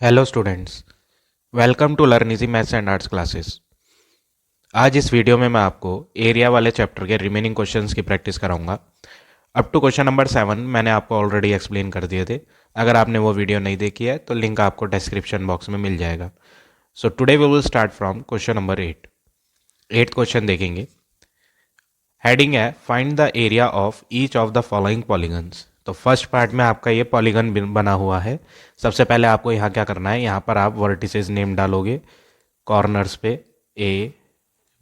Hello students, welcome to learn easy maths and arts classes. आज इस video में मैं आपको एरिया वाले चैप्टर के रिमेनिंग क्वेश्चंस की प्रैक्टिस कराऊंगा। अप टू क्वेश्चन नंबर 7 मैंने आपको ऑलरेडी एक्सप्लेन कर दिए थे। अगर आपने वो वीडियो नहीं देखी है तो लिंक आपको डिस्क्रिप्शन बॉक्स में मिल जाएगा। So today we will start from question number 8। 8th question देखेंगे। हेडिंग है find the area of each of the following polygons. तो फर्स्ट पार्ट में आपका ये पॉलीगन बना हुआ है। सबसे पहले आपको यहाँ क्या करना है, यहाँ पर आप वर्टिसेस नेम डालोगे कॉर्नर्स पे ए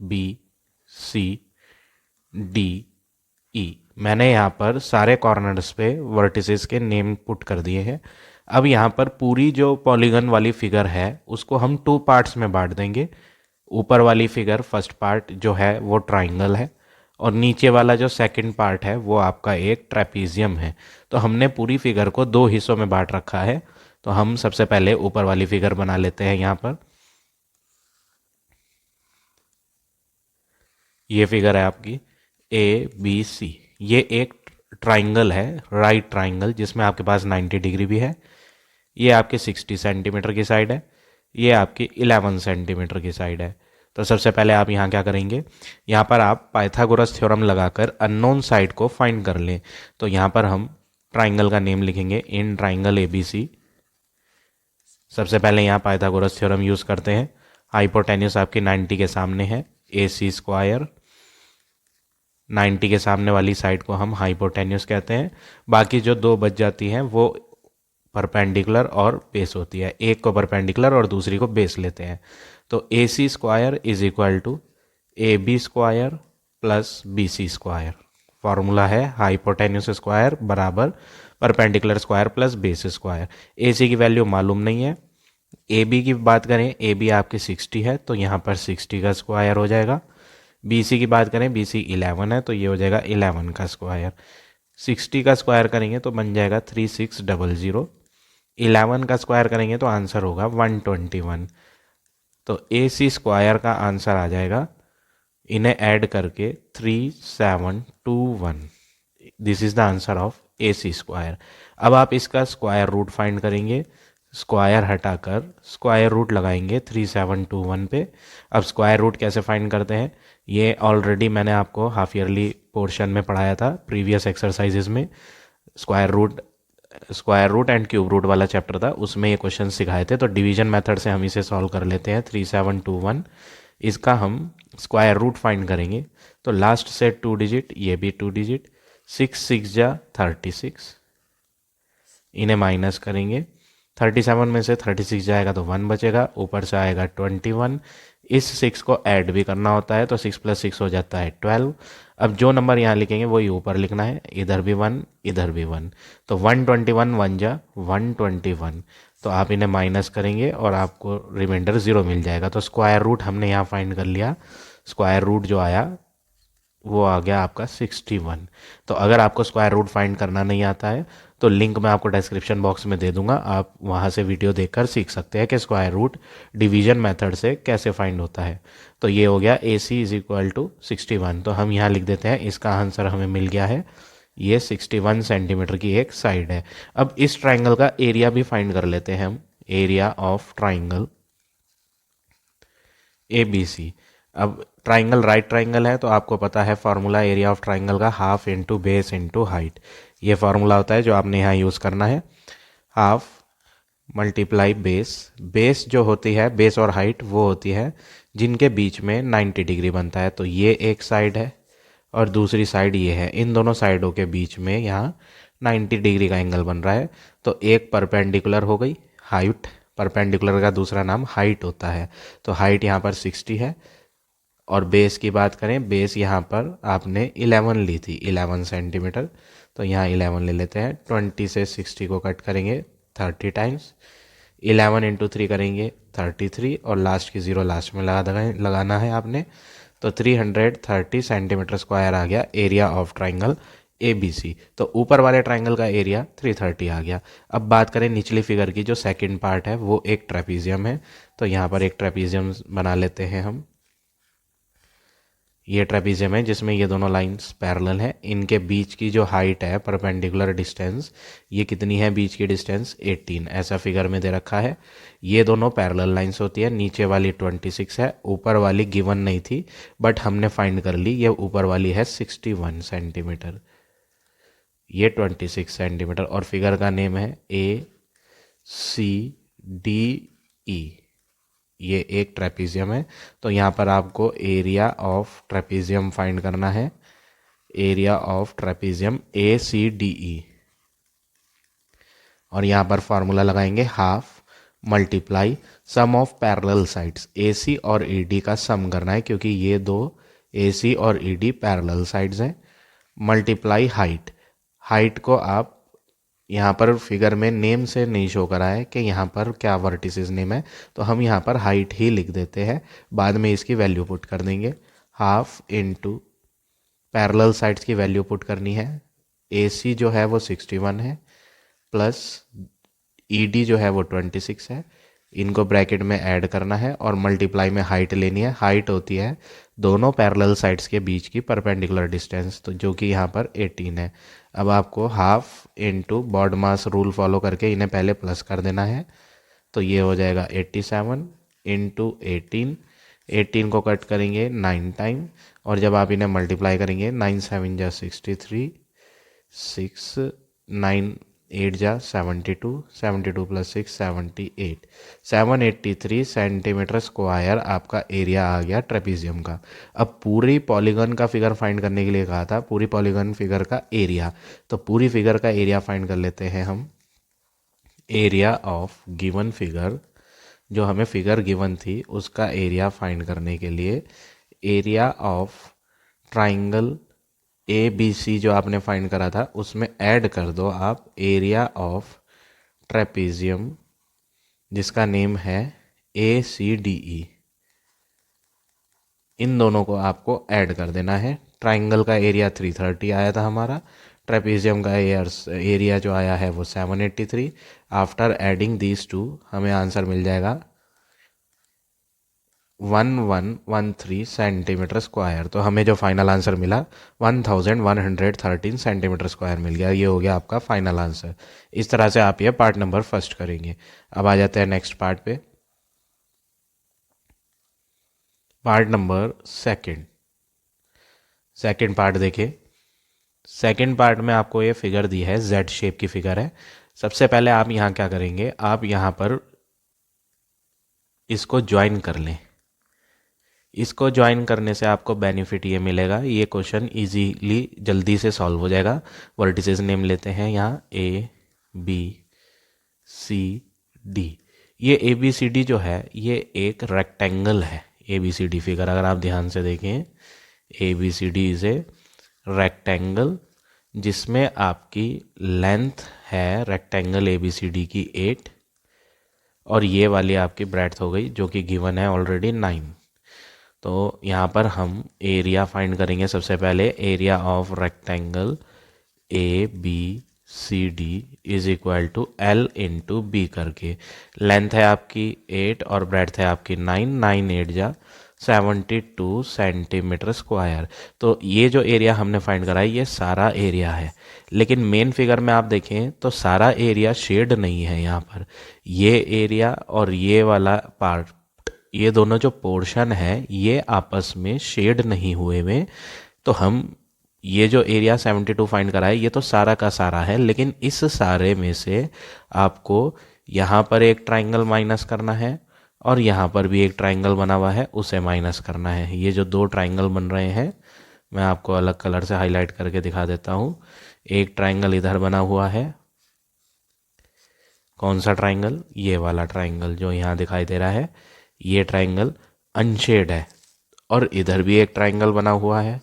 बी सी डी ई। मैंने यहाँ पर सारे कॉर्नर्स पे वर्टिसेस के नेम पुट कर दिए हैं। अब यहाँ पर पूरी जो पॉलीगन वाली फिगर है उसको हम 2 पार्ट्स में बांट देंगे। ऊपर वाली फिगर फर्स्ट पार्ट जो है वो ट्राइंगल है और नीचे वाला जो सेकंड पार्ट है वो आपका एक ट्रेपीजियम है। तो हमने पूरी फिगर को 2 हिस्सों में बांट रखा है। तो हम सबसे पहले ऊपर वाली फिगर बना लेते हैं। यहाँ पर ये फिगर है आपकी ए बी सी। ये एक ट्राइंगल है, राइट ट्राइंगल, जिसमें आपके पास 90 डिग्री भी है। ये आपके 60 सेंटीमीटर की साइड है, ये आपकी 11 सेंटीमीटर की साइड है। तो सबसे पहले आप यहाँ क्या करेंगे, यहाँ पर आप पाइथागोरस थ्योरम लगाकर अननोन साइड को फाइंड कर लें। तो यहाँ पर हम ट्राइंगल का नेम लिखेंगे इन ट्राइंगल ए बी सी। सबसे पहले यहाँ पाइथागोरस थ्योरम यूज़ करते हैं। हाइपोटेन्यूस आपकी 90 के सामने है, ए सी स्क्वायर। 90 के सामने वाली साइड को हम हाइपोटेन्यूस कहते हैं। बाकी जो 2 बच जाती हैं वो परपेंडिकुलर और बेस होती है। एक को परपेंडिकुलर और दूसरी को बेस लेते हैं। तो A C square is equal to A B square plus B C square. Formula है हाइपोटेन्यूस स्क्वायर बराबर perpendicular square plus base square. A C की वैल्यू मालूम नहीं है। ए बी की बात करें, ए बी आपकी 60 है तो यहाँ पर 60 का स्क्वायर हो जाएगा। बी सी की बात करें, बी सी 11 है तो ये हो जाएगा 11 का स्क्वायर। 60 का स्क्वायर करेंगे तो बन जाएगा 3600। 11 का स्क्वायर करेंगे तो आंसर होगा 121। तो ए सी स्क्वायर का आंसर आ जाएगा, इन्हें ऐड करके 3721। This is the answer of A C square. अब आप इसका स्क्वायर रूट फाइंड करेंगे। स्क्वायर हटाकर स्क्वायर रूट लगाएंगे 3721 पे। अब स्क्वायर रूट कैसे फाइंड करते हैं, ये ऑलरेडी मैंने आपको हाफ ईयरली पोर्शन में पढ़ाया था प्रीवियस एक्सरसाइजेज में। Square root and cube root वाला चैप्टर था, उसमें ये क्वेश्चन सिखाए थे। तो डिवीजन मेथड से हम इसे सॉल्व कर लेते हैं। 3721 इसका हम स्क्वायर रूट फाइंड करेंगे। तो लास्ट से 2 डिजिट, ये भी 2 डिजिट, 6 6 जा 36, इन्हें माइनस करेंगे। 37 में से 36 जाएगा तो 1 बचेगा, ऊपर से आएगा 21। इस 6 को ऐड भी करना होता है तो 6 + 6 हो जाता है 12। अब जो नंबर यहाँ लिखेंगे वही ऊपर लिखना है, इधर भी 1 इधर भी 1। तो 121 1 जा 121। तो आप इन्हें माइनस करेंगे और आपको रिमाइंडर 0 मिल जाएगा। तो स्क्वायर रूट हमने यहाँ फाइंड कर लिया। स्क्वायर रूट जो आया वो आ गया आपका 61। तो अगर आपको स्क्वायर रूट फाइंड करना नहीं आता है तो लिंक मैं आपको डिस्क्रिप्शन बॉक्स में दे दूंगा, आप वहाँ से वीडियो देखकर सीख सकते हैं कि स्क्वायर रूट डिवीजन मेथड से कैसे फाइंड होता है। तो ये हो गया ए सी इज इक्वल टू 61। तो हम यहाँ लिख देते हैं, इसका आंसर हमें मिल गया है, ये 61 सेंटीमीटर की एक साइड है। अब इस ट्राइंगल का एरिया भी फाइंड कर लेते हैं हम, area of triangle A B C. अब ट्राइंगल राइट ट्राइंगल है तो आपको पता है फॉर्मूला एरिया ऑफ ट्राइंगल का, half into base into height. ये फॉर्मूला होता है जो आपने यहाँ यूज़ करना है, हाफ मल्टीप्लाई बेस। बेस जो होती है, बेस और हाइट वो होती है जिनके बीच में 90 डिग्री बनता है। तो ये एक साइड है और दूसरी साइड ये है, इन दोनों साइडों के बीच में यहाँ 90 डिग्री का एंगल बन रहा है। तो एक परपेंडिकुलर हो गई हाइट, परपेंडिकुलर का दूसरा नाम हाइट होता है। तो हाइट यहाँ पर 60 है। और बेस की बात करें, बेस यहाँ पर आपने 11 ली थी, 11 सेंटीमीटर। तो यहाँ 11 ले लेते हैं। 20 से 60 को कट करेंगे 30 टाइम्स, 11 इंटू 3 करेंगे 33 और लास्ट की 0 लास्ट में लगाना है आपने। तो 330 सेंटीमीटर स्क्वायर आ गया area of triangle A B C. तो ऊपर वाले ट्राइंगल का एरिया 330 आ गया। अब बात करें निचली फिगर की, जो सेकंड पार्ट है वो एक ट्रेपीजियम है। तो यहाँ पर एक ट्रेपीजियम बना लेते हैं हम। ये ट्रेपीजियम है जिसमें ये दोनों लाइंस पैरेलल है, इनके बीच की जो हाइट है परपेंडिकुलर डिस्टेंस, ये कितनी है बीच की डिस्टेंस 18, ऐसा फिगर में दे रखा है। ये दोनों पैरेलल लाइंस होती है, नीचे वाली 26 है, ऊपर वाली गिवन नहीं थी बट हमने फाइंड कर ली, ये ऊपर वाली है 61 सेंटीमीटर, ये 26 सेंटीमीटर, और फिगर का नेम है ACDE। ये एक ट्रेपीजियम है, तो यहाँ पर आपको एरिया ऑफ ट्रेपीजियम फाइंड करना है, एरिया ऑफ ट्रेपीजियम ACDE, और यहाँ पर फॉर्मूला लगाएंगे half multiply sum of parallel sides, AC और ED का सम करना है क्योंकि ये दो AC और ED पैरेलल साइड्स हैं, मल्टीप्लाई हाइट, हाइट को आप यहाँ पर फिगर में नेम से नहीं शो करा है कि यहाँ पर क्या वर्टिसेस नेम है, तो हम यहाँ पर हाइट ही लिख देते हैं, बाद में इसकी वैल्यू पुट कर देंगे। हाफ इनटू पैरेलल साइड्स की वैल्यू पुट करनी है, AC जो है वो 61 है प्लस ED जो है वो 26 है, इनको ब्रैकेट में ऐड करना है और मल्टीप्लाई में हाइट लेनी है। हाइट होती है दोनों पैरेलल साइड्स के बीच की परपेंडिकुलर डिस्टेंस, तो जो कि यहाँ पर 18 है। अब आपको हाफ इनटू बॉड मास रूल फॉलो करके इन्हें पहले प्लस कर देना है, तो ये हो जाएगा 87 इंटू 18 को कट करेंगे 9 टाइम, और जब आप इन्हें मल्टीप्लाई करेंगे 9 7 जा 63, 6 9 8 जा 72, 72 प्लस 6 78, 783 सेंटीमीटर स्क्वायर आपका एरिया आ गया ट्रेपीजियम का। अब पूरी पॉलीगन का फिगर फाइंड करने के लिए कहा था, पूरी पॉलीगन फिगर का एरिया, तो पूरी फिगर का एरिया फाइंड कर लेते हैं हम। एरिया ऑफ गिवन फिगर, जो हमें फिगर गिवन थी उसका एरिया फाइंड करने के लिए एरिया ऑफ ट्राइंगल ABC जो आपने फाइंड करा था उसमें ऐड कर दो आप एरिया ऑफ ट्रेपीजियम जिसका नेम है ACDE, इन दोनों को आपको ऐड कर देना है। ट्राइंगल का एरिया 330 आया था हमारा, ट्रेपीजियम का एरिया जो आया है वो 783। आफ्टर एडिंग दीज टू हमें आंसर मिल जाएगा 1113 सेंटीमीटर स्क्वायर, तो हमें जो फाइनल आंसर मिला 1113 सेंटीमीटर स्क्वायर मिल गया। ये हो गया आपका फाइनल आंसर। इस तरह से आप ये पार्ट नंबर फर्स्ट करेंगे। अब आ जाते हैं नेक्स्ट पार्ट पे, पार्ट नंबर सेकंड पार्ट देखिए। सेकंड पार्ट में आपको ये फिगर दी है, Z शेप की फिगर है। सबसे पहले आप यहाँ क्या करेंगे, आप यहाँ पर इसको ज्वाइन कर लें। इसको ज्वाइन करने से आपको बेनिफिट ये मिलेगा, ये क्वेश्चन इजीली जल्दी से सॉल्व हो जाएगा। वर्टिसेस नेम लेते हैं यहाँ ABCD। ये ABCD जो है ये एक रेक्टेंगल है। ABCD फिगर अगर आप ध्यान से देखें, ABCD इज ए रेक्टेंगल जिसमें आपकी लेंथ है रेक्टेंगल ABCD की 8 और ये वाली आपकी ब्रेड्थ हो गई जो कि गिवन है ऑलरेडी 9। तो यहाँ पर हम एरिया फाइंड करेंगे। सबसे पहले area of rectangle ABCD is equal to L into B करके, लेंथ है आपकी 8 और ब्रेड्थ है आपकी 9, 9 8 जा 72 सेंटीमीटर स्क्वायर। तो ये जो एरिया हमने फाइंड करा है ये सारा एरिया है, लेकिन मेन फिगर में आप देखें तो सारा एरिया शेड नहीं है। यहाँ पर ये एरिया और ये वाला पार्ट, ये दोनों जो पोर्शन है ये आपस में शेड नहीं हुए में, तो हम ये जो एरिया 72 फाइंड करा है ये तो सारा का सारा है, लेकिन इस सारे में से आपको यहाँ पर एक ट्राइंगल माइनस करना है और यहाँ पर भी एक ट्राइंगल बना हुआ है उसे माइनस करना है। ये जो दो ट्राइंगल बन रहे हैं मैं आपको अलग कलर से हाईलाइट करके दिखा देता हूँ। एक ट्राइंगल इधर बना हुआ है, कौन सा ट्राइंगल, ये वाला ट्राइंगल जो यहाँ दिखाई दे रहा है, ये ट्राइंगल अनशेड है, और इधर भी एक ट्राइंगल बना हुआ है,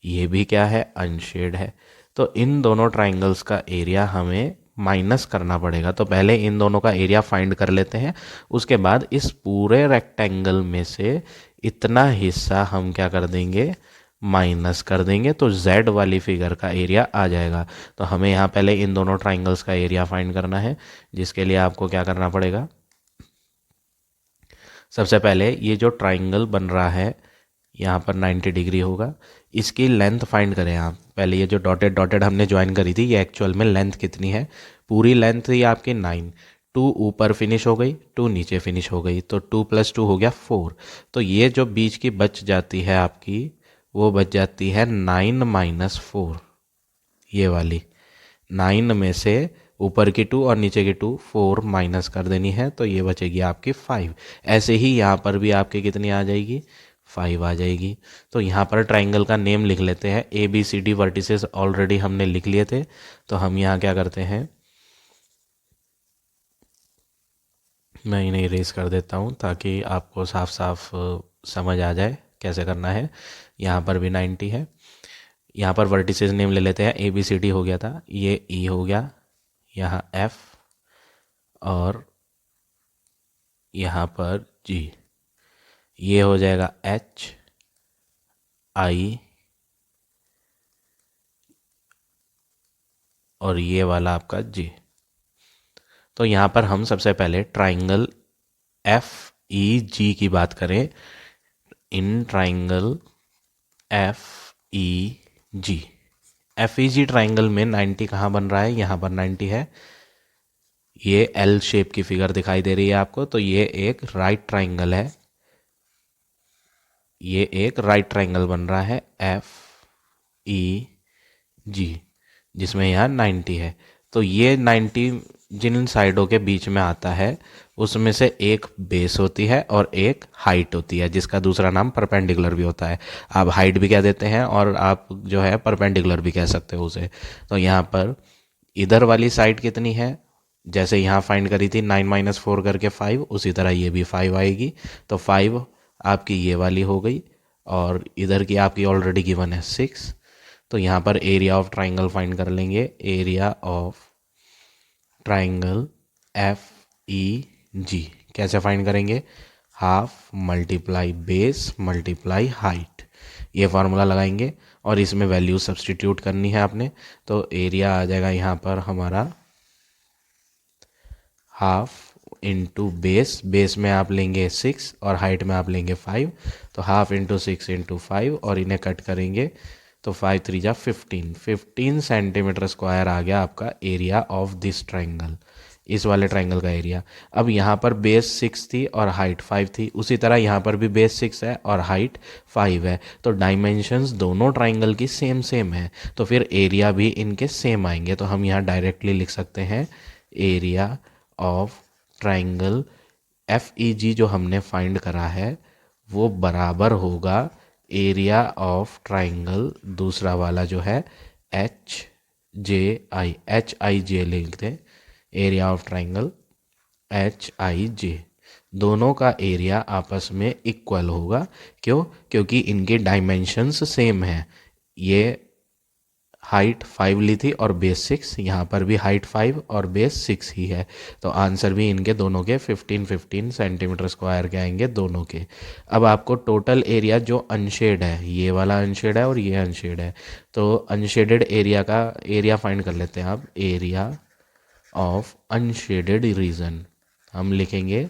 ये भी क्या है, अनशेड है। तो इन दोनों ट्राइंगल्स का एरिया हमें माइनस करना पड़ेगा। तो पहले इन दोनों का एरिया फाइंड कर लेते हैं, उसके बाद इस पूरे रेक्टेंगल में से इतना हिस्सा हम क्या कर देंगे, माइनस कर देंगे, तो Z वाली फिगर का एरिया आ जाएगा। तो हमें यहाँ पहले इन दोनों ट्राइंगल्स का एरिया फाइंड करना है, जिसके लिए आपको क्या करना पड़ेगा, सबसे पहले ये जो ट्राइंगल बन रहा है यहाँ पर 90 डिग्री होगा। इसकी लेंथ फाइंड करें आप। पहले ये जो डॉटेड डॉटेड हमने ज्वाइन करी थी, ये एक्चुअल में लेंथ कितनी है। पूरी लेंथ थी आपकी 9। 2 ऊपर फिनिश हो गई, 2 नीचे फिनिश हो गई, तो 2 + 2 हो गया 4। तो ये जो बीच की बच जाती है आपकी, वो बच जाती है 9 - 4। ये वाली 9 में से ऊपर की 2 और नीचे की 2 4 माइनस कर देनी है, तो ये बचेगी आपकी 5। ऐसे ही यहाँ पर भी आपकी कितनी आ जाएगी, 5 आ जाएगी। तो यहाँ पर ट्राइंगल का नेम लिख लेते हैं। ABCD वर्टिसेस ऑलरेडी हमने लिख लिए थे, तो हम यहाँ क्या करते हैं, मैं इन्हें इरेज कर देता हूँ ताकि आपको साफ साफ समझ आ जाए कैसे करना है। यहाँ पर भी 90 है। यहाँ पर वर्टिसेस नेम ले लेते हैं। ABCD हो गया था, ये E हो गया, यहाँ F, और यहाँ पर G। ये हो जाएगा HI, और ये वाला आपका J। तो यहाँ पर हम सबसे पहले ट्राइंगल FEG की बात करें। In triangle FEG, FEG triangle में 90 कहाँ बन रहा है, यहाँ पर 90 है। ये L शेप की फिगर दिखाई दे रही है आपको, तो ये एक राइट ट्राइंगल है। ये एक राइट ट्राइंगल बन रहा है FEG, जिसमें यहाँ 90 है। तो ये 90 जिन साइडों के बीच में आता है, उसमें से एक बेस होती है और एक हाइट होती है, जिसका दूसरा नाम परपेंडिकुलर भी होता है। आप हाइट भी कह देते हैं और आप जो है परपेंडिकुलर भी कह सकते हो उसे। तो यहाँ पर इधर वाली साइड कितनी है, जैसे यहाँ फाइंड करी थी 9 - 4 करके 5, उसी तरह ये भी 5 आएगी। तो 5 आपकी ये वाली हो गई, और इधर की आपकी ऑलरेडी गिवन है 6। तो यहाँ पर एरिया ऑफ ट्राइंगल फाइंड कर लेंगे। एरिया ऑफ ट्राइंगल FEG कैसे फाइंड करेंगे, half multiply base multiply height. ये फार्मूला लगाएंगे और इसमें वैल्यू सब्सटीट्यूट करनी है आपने। तो एरिया आ जाएगा यहाँ पर हमारा हाफ इंटू बेस, बेस में आप लेंगे 6 और हाइट में आप लेंगे 5। तो हाफ इंटू 6 इंटू 5, और इन्हें कट करेंगे तो 5 3 जा 15 सेंटीमीटर स्क्वायर आ गया आपका एरिया ऑफ दिस ट्राइंगल, इस वाले ट्राइंगल का एरिया। अब यहाँ पर बेस 6 थी और हाइट 5 थी, उसी तरह यहाँ पर भी बेस 6 है और हाइट 5 है। तो डायमेंशंस दोनों ट्राइंगल की सेम सेम है, तो फिर एरिया भी इनके सेम आएंगे। तो हम यहाँ डायरेक्टली लिख सकते हैं एरिया ऑफ ट्राइंगल FEG जो हमने फाइंड करा है, वो बराबर होगा एरिया ऑफ ट्राइंगल दूसरा वाला जो है HIJ लिख दें। एरिया ऑफ ट्राइंगल HIJ, दोनों का एरिया आपस में इक्वल होगा। क्यों, क्योंकि इनके डायमेंशंस सेम हैं। ये हाइट 5 ली थी और बेस 6, यहाँ पर भी हाइट 5 और बेस 6 ही है। तो आंसर भी इनके दोनों के 15 सेंटीमीटर स्क्वायर के आएंगे दोनों के। अब आपको टोटल एरिया जो अनशेड है, ये वाला अनशेड है और ये अनशेड है, तो अनशेडेड एरिया का एरिया फाइंड कर लेते हैं आप। एरिया ऑफ अनशेडेड रीजन हम लिखेंगे।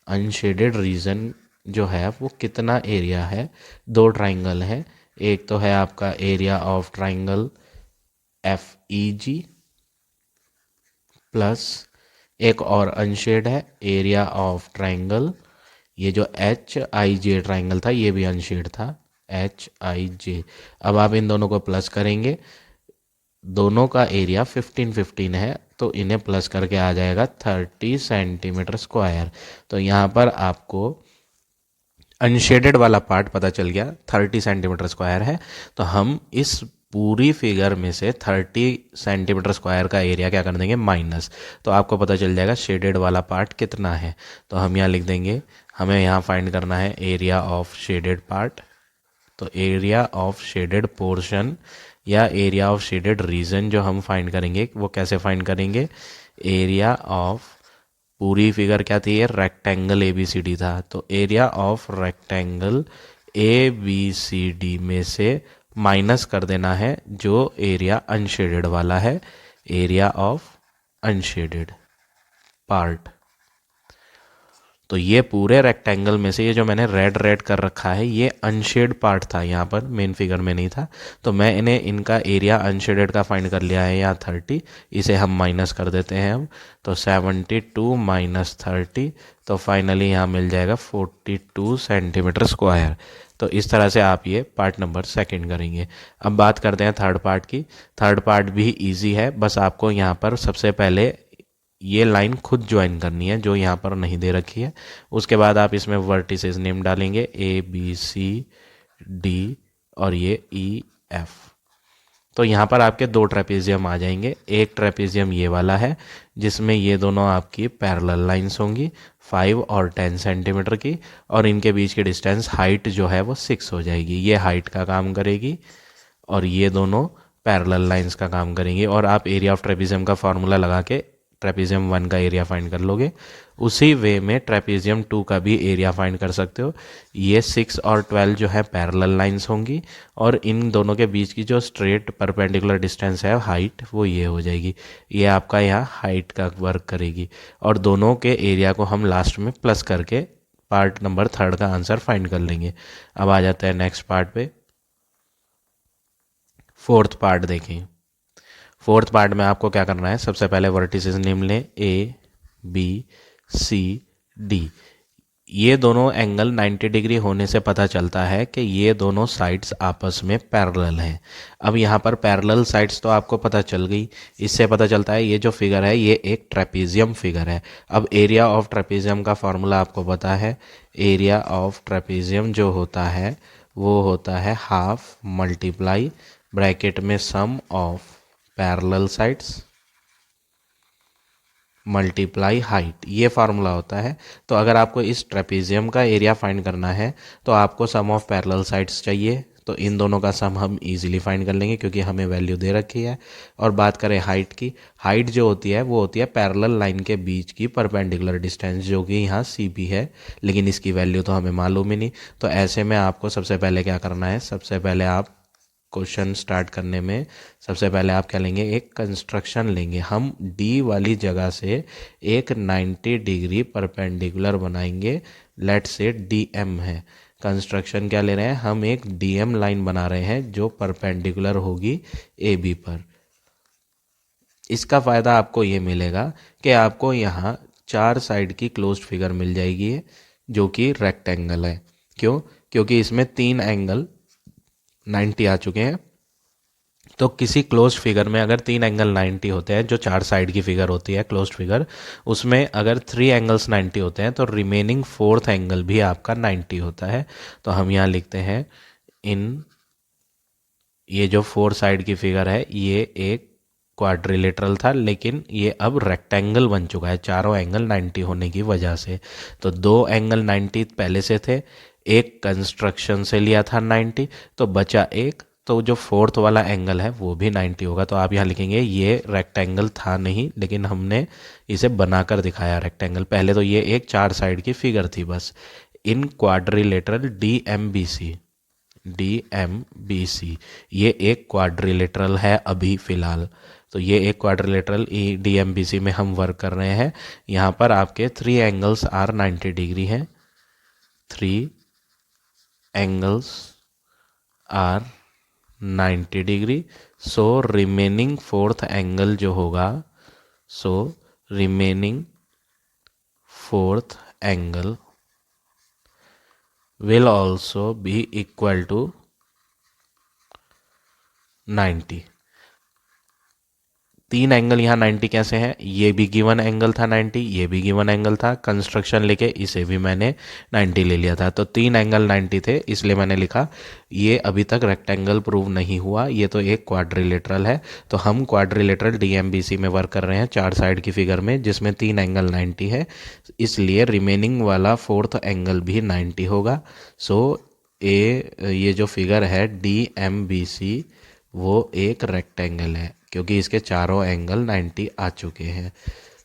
अनशेडेड रीजन जो है वो कितना एरिया है, दो ट्राइंगल है। एक तो है आपका area of triangle FEG plus एक और अनशेड है एरिया ऑफ ट्राइंगल, ये जो HIJ ट्राइंगल था ये भी अनशेड था, HIJ। अब आप इन दोनों को प्लस करेंगे, दोनों का एरिया 15 है, तो इन्हें प्लस करके आ जाएगा 30 सेंटीमीटर स्क्वायर। तो यहाँ पर आपको अनशेडेड वाला पार्ट पता चल गया 30 सेंटीमीटर स्क्वायर है। तो हम इस पूरी फिगर में से 30 सेंटीमीटर स्क्वायर का एरिया क्या कर देंगे, माइनस। तो आपको पता चल जाएगा शेडेड वाला पार्ट कितना है। तो हम यहाँ लिख देंगे, हमें यहाँ फाइंड करना है एरिया ऑफ शेडेड पार्ट। तो एरिया ऑफ शेडेड पोर्शन या एरिया ऑफ शेडेड रीजन जो हम फाइंड करेंगे, वो कैसे फाइंड करेंगे, एरिया ऑफ पूरी फिगर क्या थी, ये रेक्टेंगल ABCD था। तो एरिया ऑफ रेक्टेंगल ABCD में से माइनस कर देना है जो एरिया अनशेडेड वाला है, एरिया ऑफ अनशेडेड पार्ट। तो ये पूरे रेक्टेंगल में से ये जो मैंने रेड रेड कर रखा है ये अनशेड पार्ट था, यहाँ पर मेन फिगर में नहीं था, तो मैं इनका एरिया अनशेडेड का फाइंड कर लिया है यहाँ 30। इसे हम माइनस कर देते हैं अब, तो 72 माइनस 30, तो फाइनली यहाँ मिल जाएगा 42 सेंटीमीटर स्क्वायर। तो इस तरह से आप ये पार्ट नंबर सेकंड करेंगे। अब बात करते हैं थर्ड पार्ट की। थर्ड पार्ट भी इजी है, बस आपको यहाँ पर सबसे पहले ये लाइन खुद ज्वाइन करनी है जो यहाँ पर नहीं दे रखी है। उसके बाद आप इसमें वर्टिसेस नेम डालेंगे ABCD और ये EF। तो यहाँ पर आपके दो ट्रेपेजियम आ जाएंगे। एक ट्रेपेजियम ये वाला है जिसमें ये दोनों आपकी पैरेलल लाइंस होंगी 5 और 10 सेंटीमीटर की, और इनके बीच की डिस्टेंस हाइट जो है वो 6 हो जाएगी। ये हाइट का काम करेगी और ये दोनों पैरेलल लाइंस का काम करेंगी। और आप एरिया ऑफ ट्रेपेजियम का फॉर्मूला लगा के ट्रेपेजियम 1 का एरिया फाइंड कर लोगे। उसी वे में ट्रेपेजियम 2 का भी एरिया फाइंड कर सकते हो। ये 6 और 12 जो है पैरेलल लाइंस होंगी, और इन दोनों के बीच की जो स्ट्रेट परपेंडिकुलर डिस्टेंस है हाइट, वो ये हो जाएगी। ये आपका यहाँ हाइट का वर्क करेगी, और दोनों के एरिया को हम लास्ट में प्लस करके पार्ट नंबर थर्ड का आंसर फाइंड कर लेंगे। अब आ जाते हैं नेक्स्ट पार्ट पे। फोर्थ पार्ट देखें। फोर्थ पार्ट में आपको क्या करना है, सबसे पहले वर्टिसेस नेम लें ABCD। ये दोनों एंगल 90 डिग्री होने से पता चलता है कि ये दोनों साइड्स आपस में पैरेलल हैं। अब यहाँ पर पैरेलल साइड्स तो आपको पता चल गई, इससे पता चलता है ये जो फिगर है ये एक ट्रेपेजियम फिगर है। अब एरिया ऑफ ट्रेपेजियम का फॉर्मूला आपको पता है। एरिया ऑफ ट्रेपेजियम जो होता है वो होता है हाफ मल्टीप्लाई ब्रैकेट में sum of parallel sides multiply height, ये फार्मूला होता है। तो अगर आपको इस ट्रेपेजियम का एरिया फाइंड करना है तो आपको सम ऑफ पैरेलल साइड्स चाहिए, तो इन दोनों का सम हम इजीली फाइंड कर लेंगे क्योंकि हमें वैल्यू दे रखी है। और बात करें हाइट की, हाइट जो होती है वो होती है पैरेलल लाइन के बीच की परपेंडिकुलर डिस्टेंस, जो कि यहाँ CP है, लेकिन इसकी वैल्यू तो हमें मालूम ही नहीं। तो ऐसे में आपको सबसे पहले क्या करना है, सबसे पहले आप क्वेश्चन स्टार्ट करने में सबसे पहले आप क्या लेंगे, एक कंस्ट्रक्शन लेंगे। हम D वाली जगह से एक 90 डिग्री परपेंडिकुलर बनाएंगे। लेट से DM है, कंस्ट्रक्शन क्या ले रहे हैं हम, एक DM लाइन बना रहे हैं जो परपेंडिकुलर होगी AB पर। इसका फ़ायदा आपको ये मिलेगा कि आपको यहाँ 4 साइड की क्लोज्ड फिगर मिल जाएगी जो कि रेक्टेंगल है। क्यों? क्योंकि इसमें 3 एंगल 90 आ चुके हैं। तो किसी क्लोज्ड फिगर में अगर 3 एंगल 90 होते हैं, जो 4 साइड की फिगर होती है क्लोज्ड फिगर, उसमें अगर 3 एंगल्स 90 होते हैं तो रिमेनिंग 4th एंगल भी आपका 90 होता है। तो हम यहाँ लिखते हैं ये जो 4 साइड की फिगर है ये एक क्वाड्रिलेटरल था, लेकिन ये अब रेक्टेंगल बन चुका है चारों एंगल 90 होने की वजह से। तो 2 एंगल 90 पहले से थे, एक कंस्ट्रक्शन से लिया था 90, तो बचा एक, तो जो 4th वाला एंगल है वो भी 90 होगा। तो आप यहाँ लिखेंगे ये रेक्टेंगल था नहीं, लेकिन हमने इसे बनाकर दिखाया रेक्टेंगल। पहले तो ये एक 4 साइड की फिगर थी बस। इन क्वाड्रिलेटरल DMBC ये एक क्वाड्रिलेटरल है अभी फ़िलहाल। तो ये एक क्वाड्रिलेटरल DMBC में हम वर्क कर रहे हैं। यहाँ पर आपके 3 एंगल्स आर 90 डिग्री हैं, 3 angles are 90 degree. So remaining 4th angle जो होगा, so remaining 4th angle will also be equal to 90। 3 angle यहाँ 90 कैसे हैं, ये भी गिवन एंगल था 90, ये भी गिवन एंगल था, कंस्ट्रक्शन लेके इसे भी मैंने 90 ले लिया था। तो 3 एंगल 90 थे, इसलिए मैंने लिखा ये अभी तक रेक्टेंगल प्रूव नहीं हुआ, ये तो एक क्वाड्रिलेटरल है। तो हम क्वाड्रिलेटरल DMBC में वर्क कर रहे हैं 4 साइड की फिगर में जिसमें 3 एंगल 90 है, इसलिए रिमेनिंग वाला 4th एंगल भी 90 होगा। सो ये जो फिगर है DMBC वो एक रेक्टेंगल है क्योंकि इसके चारों एंगल 90 आ चुके हैं।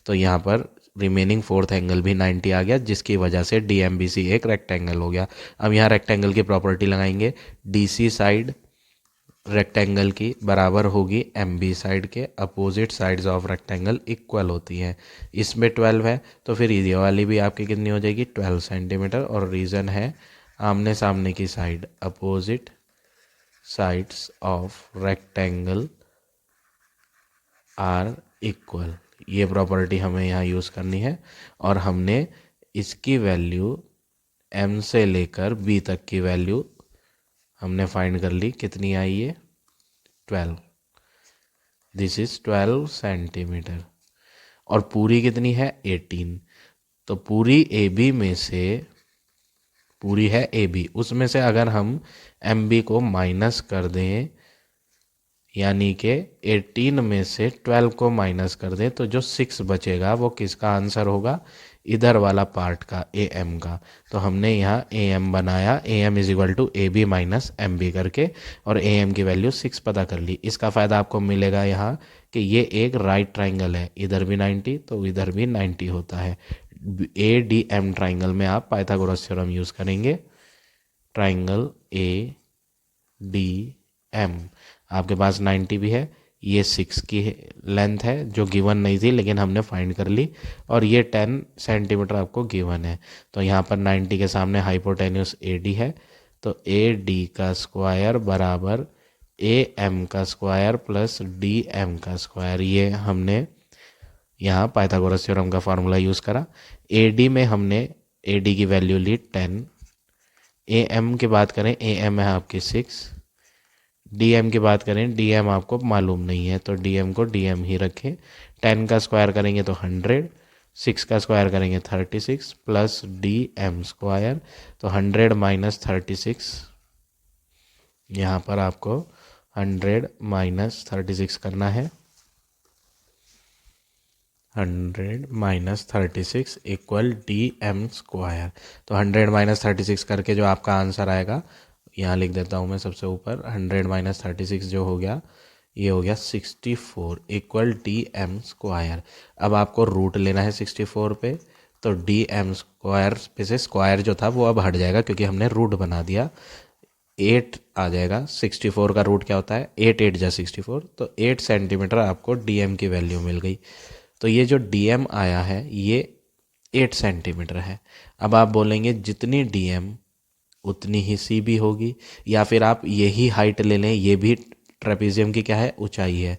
तो यहाँ पर रिमेनिंग 4th एंगल भी 90 आ गया, जिसकी वजह से DMBC एक रेक्टेंगल हो गया। अब यहाँ रेक्टेंगल की प्रॉपर्टी लगाएंगे, DC साइड रेक्टेंगल की बराबर होगी एम बी साइड के, opposite sides of rectangle equal होती हैं। इसमें 12 है तो फिर ये वाली भी आपकी कितनी हो जाएगी 12 सेंटीमीटर। और रीज़न है आमने सामने की side, opposite sides of rectangle are equal. ये प्रॉपर्टी हमें यहाँ यूज़ करनी है और हमने इसकी वैल्यू m से लेकर b तक की वैल्यू हमने फाइंड कर ली। कितनी आई है 12, दिस इज 12 सेंटीमीटर। और पूरी कितनी है 18। तो पूरी ए बी में से, पूरी है ए बी, उसमें से अगर हम एम बी को माइनस कर दें, यानी कि 18 में से 12 को माइनस कर दें, तो जो 6 बचेगा वो किसका आंसर होगा, इधर वाला पार्ट का, ए एम का। तो हमने यहाँ ए एम बनाया, A M is equal to A B minus M B करके, और ए एम की वैल्यू 6 पता कर ली। इसका फ़ायदा आपको मिलेगा यहाँ कि ये एक राइट ट्राइंगल है, इधर भी 90 तो इधर भी 90 होता है। ए डी एम ट्राइंगल में आप पाइथागोरस थ्योरम यूज़ करेंगे। ट्राइंगल ए डी एम आपके पास 90 भी है, ये 6 की लेंथ है जो गिवन नहीं थी लेकिन हमने फाइंड कर ली, और ये 10 सेंटीमीटर आपको गिवन है। तो यहाँ पर 90 के सामने हाइपोटेन्यूस ए डी है, तो ए डी का स्क्वायर बराबर ए एम का स्क्वायर प्लस डी एम का स्क्वायर। ये हमने यहाँ पाइथागोरस थ्योरम का फार्मूला यूज़ करा। ए डी में हमने ए डी की वैल्यू ली 10, ए एम की बात करें ए एम है आपकी 6, डी एम की बात करें डी एम आपको मालूम नहीं है तो डी एम को डी एम ही रखें। 10 का स्क्वायर करेंगे तो 100, 6 का स्क्वायर करेंगे 36 प्लस डी एम स्क्वायर, तो 100 माइनस 36, यहाँ पर आपको 100 माइनस 36 करना है। 100 minus 36 equal D M square. तो 100 माइनस 36 करके जो आपका आंसर आएगा, यहाँ लिख देता हूँ मैं सबसे ऊपर, 100 माइनस 36 जो हो गया, ये हो गया 64 इक्वल डी एम स्क्वायर। अब आपको रूट लेना है 64 पे, तो डी एम स्क्वायर पे से स्क्वायर जो था वो अब हट जाएगा क्योंकि हमने रूट बना दिया। 8 आ जाएगा, 64 का रूट क्या होता है 8 8 जा 64, तो 8 सेंटीमीटर आपको डी एम की वैल्यू मिल गई। तो ये जो डी एम आया है ये 8 सेंटीमीटर है। अब आप बोलेंगे जितनी डी एम उतनी ही सी भी होगी, या फिर आप यही हाइट ले लें, ये भी ट्रेपेजियम की क्या है ऊंचाई है।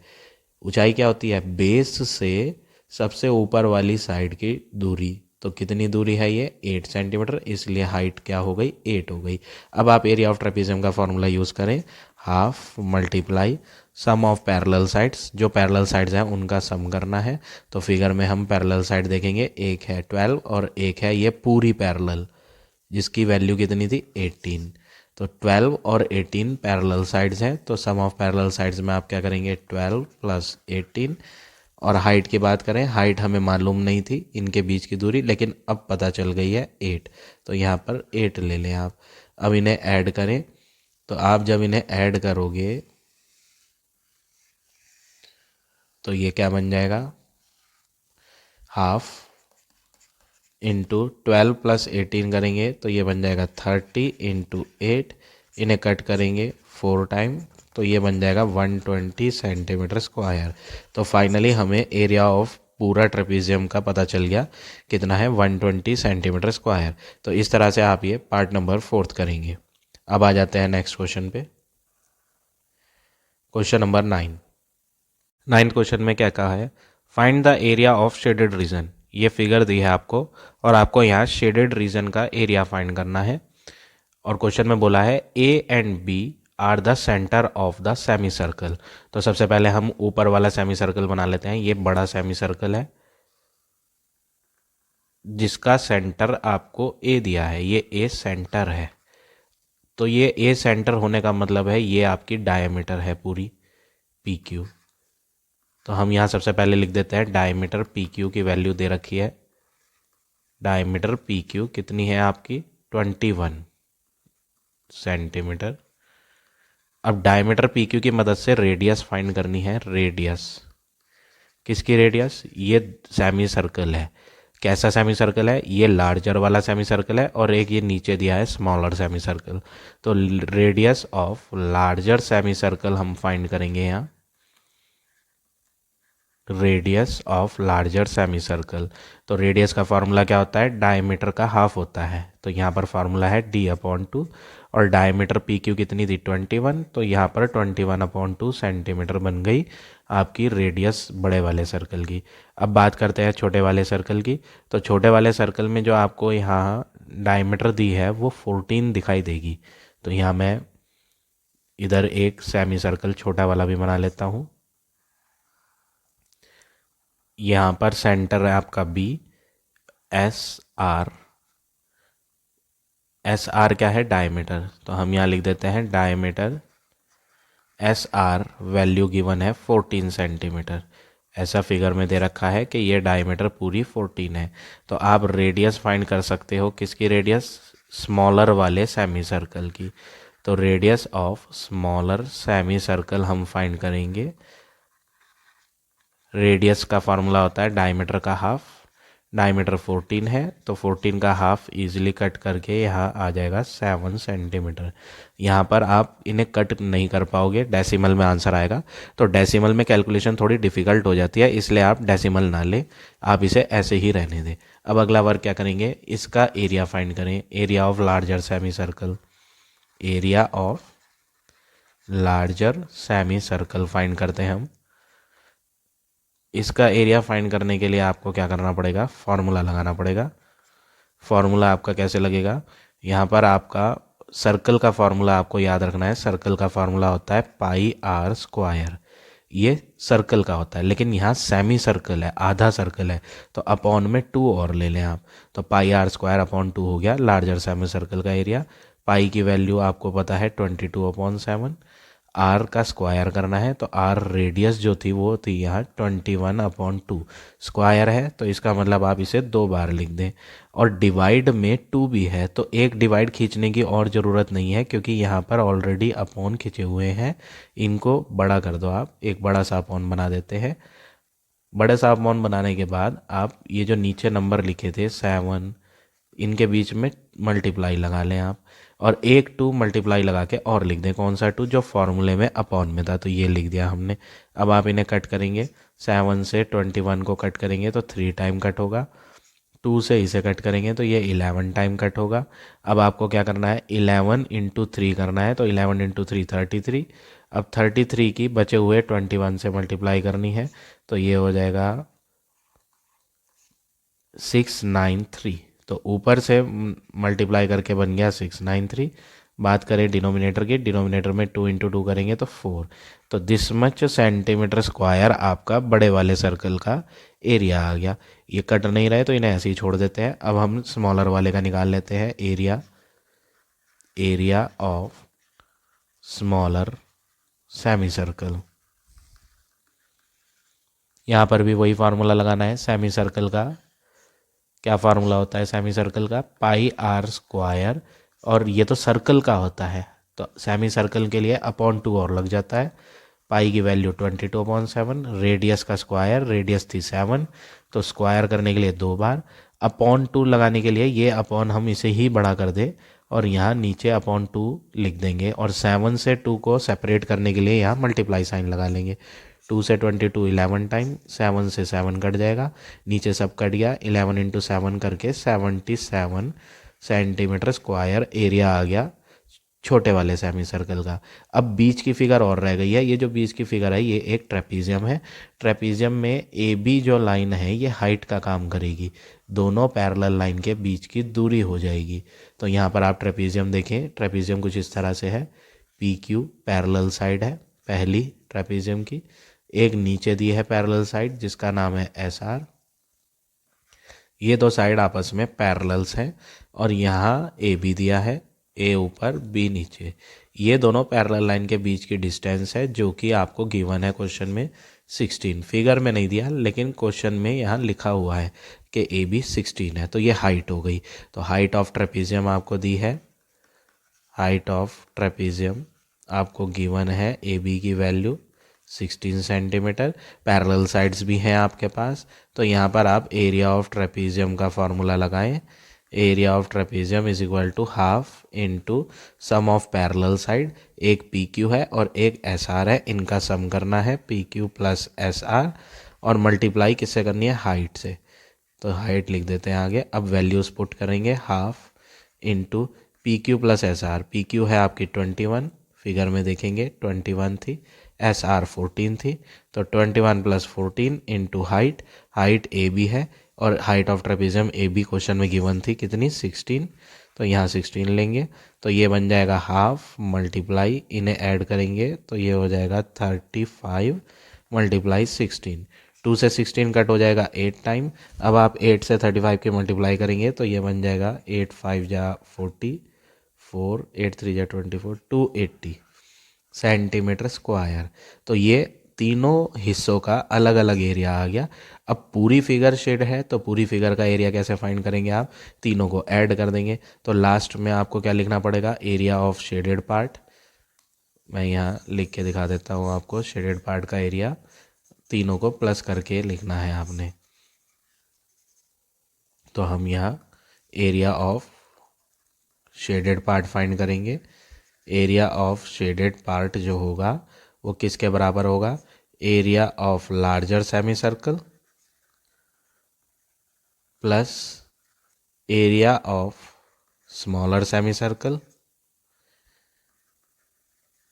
ऊंचाई क्या होती है बेस से सबसे ऊपर वाली साइड की दूरी, तो कितनी दूरी है ये 8 सेंटीमीटर, इसलिए हाइट क्या हो गई 8 हो गई। अब आप एरिया ऑफ ट्रेपेजियम का फॉर्मूला यूज़ करें, half multiply sum of parallel sides, जो पैरेलल साइड्स हैं उनका सम करना है। तो फिगर में हम पैरेलल साइड देखेंगे, एक है 12 और एक है ये पूरी पैरेलल जिसकी वैल्यू कितनी थी 18। तो 12 और 18 पैरेलल साइड्स हैं, तो सम ऑफ पैरेलल साइड्स में आप क्या करेंगे 12 प्लस 18। और हाइट की बात करें, हाइट हमें मालूम नहीं थी इनके बीच की दूरी, लेकिन अब पता चल गई है 8, तो यहाँ पर 8 ले लें आप। अब इन्हें ऐड करें, तो आप जब इन्हें ऐड करोगे तो ये क्या बन जाएगा, हाफ इंटू 12 प्लस 18 करेंगे तो ये बन जाएगा 30 इंटू 8, इन्हें कट करेंगे 4 टाइम तो ये बन जाएगा 120 सेंटीमीटर स्क्वायर। तो फाइनली हमें एरिया ऑफ पूरा ट्रेपेजियम का पता चल गया कितना है 120 सेंटीमीटर स्क्वायर। तो इस तरह से आप ये पार्ट नंबर 4 करेंगे। अब आ जाते हैं नेक्स्ट क्वेश्चन पे, क्वेश्चन नंबर 9। 9th क्वेश्चन में क्या कहा है, find the area of shaded region. ये फिगर दी है आपको और आपको यहाँ शेडेड रीजन का एरिया फाइंड करना है। और क्वेश्चन में बोला है A and B are the centre of the semi circle. तो सबसे पहले हम ऊपर वाला सेमी सर्कल बना लेते हैं। ये बड़ा सेमी सर्कल है जिसका सेंटर आपको ए दिया है, ये ए सेंटर है। तो ये ए सेंटर होने का मतलब है ये आपकी डायमीटर है पूरी पी क्यू। तो हम यहाँ सबसे पहले लिख देते हैं डायमीटर पी क्यू की वैल्यू दे रखी है, डायमीटर पी क्यू कितनी है आपकी 21 सेंटीमीटर। अब डायमीटर पी क्यू की मदद से रेडियस फाइंड करनी है। रेडियस किसकी रेडियस, ये सेमी सर्कल है, कैसा सेमी सर्कल है, ये लार्जर वाला सेमी सर्कल है और एक ये नीचे दिया है स्मॉलर सेमी सर्कल। तो radius of larger semi circle हम फाइंड करेंगे यहाँ, radius of larger semi circle. तो रेडियस का फॉर्मूला क्या होता है, डायमीटर का हाफ होता है। तो यहाँ पर फॉर्मूला है d/2 और डायमीटर पी क्यू कितनी थी 21, तो यहाँ पर 21/2 सेंटीमीटर बन गई आपकी रेडियस बड़े वाले सर्कल की। अब बात करते हैं छोटे वाले सर्कल की। तो छोटे वाले सर्कल में जो आपको यहाँ डायमीटर दी है वो 14 दिखाई देगी। तो यहाँ मैं इधर एक सेमी सर्कल छोटा वाला भी बना लेता हूँ। यहाँ पर सेंटर है आपका बी, एस आर क्या है, डायमीटर। तो हम यहाँ लिख देते हैं diameter, S R value given है 14 सेंटीमीटर। ऐसा फिगर में दे रखा है कि ये डायमीटर पूरी 14 है। तो आप रेडियस फाइंड कर सकते हो, किसकी रेडियस, स्मॉलर वाले सेमी सर्कल की। तो radius of smaller semi circle हम फाइंड करेंगे। रेडियस का फॉर्मूला होता है डायमीटर का हाफ, डायमीटर 14 है तो 14 का हाफ इजीली कट करके यहाँ आ जाएगा 7 सेंटीमीटर। यहाँ पर आप इन्हें कट नहीं कर पाओगे, डेसिमल में आंसर आएगा। तो डेसिमल में कैलकुलेशन थोड़ी डिफिकल्ट हो जाती है, इसलिए आप डेसिमल ना लें, आप इसे ऐसे ही रहने दें। अब अगला वर्क क्या करेंगे, इसका एरिया फाइंड करें, area of larger semi circle. Area of larger semi circle find करते हैं हम। इसका एरिया फाइंड करने के लिए आपको क्या करना पड़ेगा, फॉर्मूला लगाना पड़ेगा। फॉर्मूला आपका कैसे लगेगा, यहाँ पर आपका सर्कल का फॉर्मूला आपको याद रखना है। सर्कल का फॉर्मूला होता है पाई आर स्क्वायर, ये सर्कल का होता है, लेकिन यहाँ सेमी सर्कल है, आधा सर्कल है, तो अपॉन में 2 और ले लें आप। तो पाई आर स्क्वायर अपॉन 2 हो गया लार्जर सेमी सर्कल का एरिया। पाई की वैल्यू आपको पता है 22/7। आर का स्क्वायर करना है, तो आर रेडियस जो थी वो थी यहाँ 21/2। स्क्वायर है तो इसका मतलब आप इसे 2 बार लिख दें। और डिवाइड में 2 भी है, तो एक डिवाइड खींचने की और ज़रूरत नहीं है, क्योंकि यहाँ पर ऑलरेडी अपॉन खींचे हुए हैं। इनको बड़ा कर दो आप, एक बड़ा सा अपॉन बना देते हैं। बड़े सा अपॉन बनाने के बाद आप ये जो नीचे नंबर लिखे थे 7, इनके बीच में मल्टीप्लाई लगा लें आप, और एक 2 मल्टीप्लाई लगा के और लिख दें। कौन सा 2, जो फॉर्मूले में अपॉन में था, तो ये लिख दिया हमने। अब आप इन्हें कट करेंगे, 7 से 21 को कट करेंगे तो 3 टाइम कट होगा। 2 से इसे कट करेंगे तो ये 11 टाइम कट होगा। अब आपको क्या करना है, 11 इंटू 3 करना है, तो 11 इंटू 3 33। अब 33 की बचे हुए 21 से मल्टीप्लाई करनी है, तो ये हो जाएगा 693। तो ऊपर से मल्टीप्लाई करके बन गया 693। बात करें डिनोमिनेटर की, डिनोमिनेटर में 2 इंटू 2 करेंगे तो 4। तो दिस मच सेंटीमीटर स्क्वायर आपका बड़े वाले सर्कल का एरिया आ गया। ये कट नहीं रहे तो इन्हें ऐसे ही छोड़ देते हैं। अब हम स्मॉलर वाले का निकाल लेते हैं area, area of smaller semi circle. यहाँ पर भी वही फार्मूला लगाना है सेमी सर्कल का। क्या फार्मूला होता है सेमी सर्कल का, पाई आर स्क्वायर, और ये तो सर्कल का होता है, तो सेमी सर्कल के लिए अपॉन 2 और लग जाता है। पाई की वैल्यू 22/7, रेडियस का स्क्वायर, रेडियस थी 7, तो स्क्वायर करने के लिए 2 बार, अपॉन 2 लगाने के लिए ये अपॉन हम इसे ही बड़ा कर दे और यहाँ नीचे अपॉन 2 लिख देंगे, और 7 से 2 को सेपरेट करने के लिए यहाँ मल्टीप्लाई साइन लगा लेंगे। 2 से 22 11 टाइम, 7 से 7 कट जाएगा, नीचे सब कट गया, 11 इंटू 7 करके 77 सेंटीमीटर स्क्वायर एरिया आ गया छोटे वाले सेमी सर्कल का। अब बीच की फिगर और रह गई है, ये जो बीच की फिगर है ये एक ट्रेपीजियम है। ट्रेपीजियम में ए बी जो लाइन है ये हाइट का काम करेगी, दोनों पैरेलल लाइन के बीच की दूरी हो जाएगी। तो यहाँ पर आप ट्रेपीजियम देखें, ट्रेपीजियम कुछ इस तरह से है, पी क्यू पैरेलल साइड है पहली ट्रेपीजियम की, एक नीचे दी है पैरेलल साइड जिसका नाम है एस आर। ये दो साइड आपस में पैरेलल्स हैं, और यहाँ ए बी दिया है, ए ऊपर बी नीचे। ये दोनों पैरेलल लाइन के बीच की डिस्टेंस है जो कि आपको गिवन है क्वेश्चन में 16। फिगर में नहीं दिया लेकिन क्वेश्चन में यहाँ लिखा हुआ है कि ए बी 16 है, तो ये हाइट हो गई। तो हाइट ऑफ ट्रेपीजियम आपको दी है, हाइट ऑफ ट्रेपीजियम आपको गिवन है ए बी की वैल्यू 16 सेंटीमीटर। पैरेलल साइड्स भी हैं आपके पास, तो यहाँ पर आप एरिया ऑफ ट्रेपीजियम का फॉर्मूला लगाएं। Area of trapezium is equal to half into sum of parallel side. एक पी क्यू है और एक एस आर है, इनका सम करना है P Q plus S R, और मल्टीप्लाई किससे करनी है, हाइट से। तो हाइट लिख देते हैं आगे। अब वैल्यूज पुट करेंगे, half into P Q plus S R. P Q है आपकी 21, फिगर में देखेंगे 21 थी, एस आर 14 थी, तो 21 plus 14 into height. Height A B है और height of trapezium A B question में गिवन थी कितनी, 16, तो यहाँ 16 लेंगे। तो ये बन जाएगा हाफ मल्टीप्लाई, इन्हें ऐड करेंगे तो ये हो जाएगा 35 मल्टीप्लाई 16। 2 से 16 कट हो जाएगा 8 टाइम। अब आप 8 से 35 के मल्टीप्लाई करेंगे तो ये बन जाएगा 8 5 जा 44, 8 3 जा 24, 280 सेंटीमीटर स्क्वायर। तो ये तीनों हिस्सों का अलग अलग एरिया आ गया। अब पूरी फिगर शेड है तो पूरी फिगर का एरिया कैसे फाइंड करेंगे आप, तीनों को ऐड कर देंगे। तो लास्ट में आपको क्या लिखना पड़ेगा, एरिया ऑफ शेडेड पार्ट। मैं यहाँ लिख के दिखा देता हूँ आपको, शेडेड पार्ट का एरिया तीनों को प्लस करके लिखना है आपने। तो हम यहाँ area of shaded part find करेंगे। एरिया ऑफ शेडेड पार्ट जो होगा वो किसके बराबर होगा, area of larger semi circle plus area of smaller semi circle,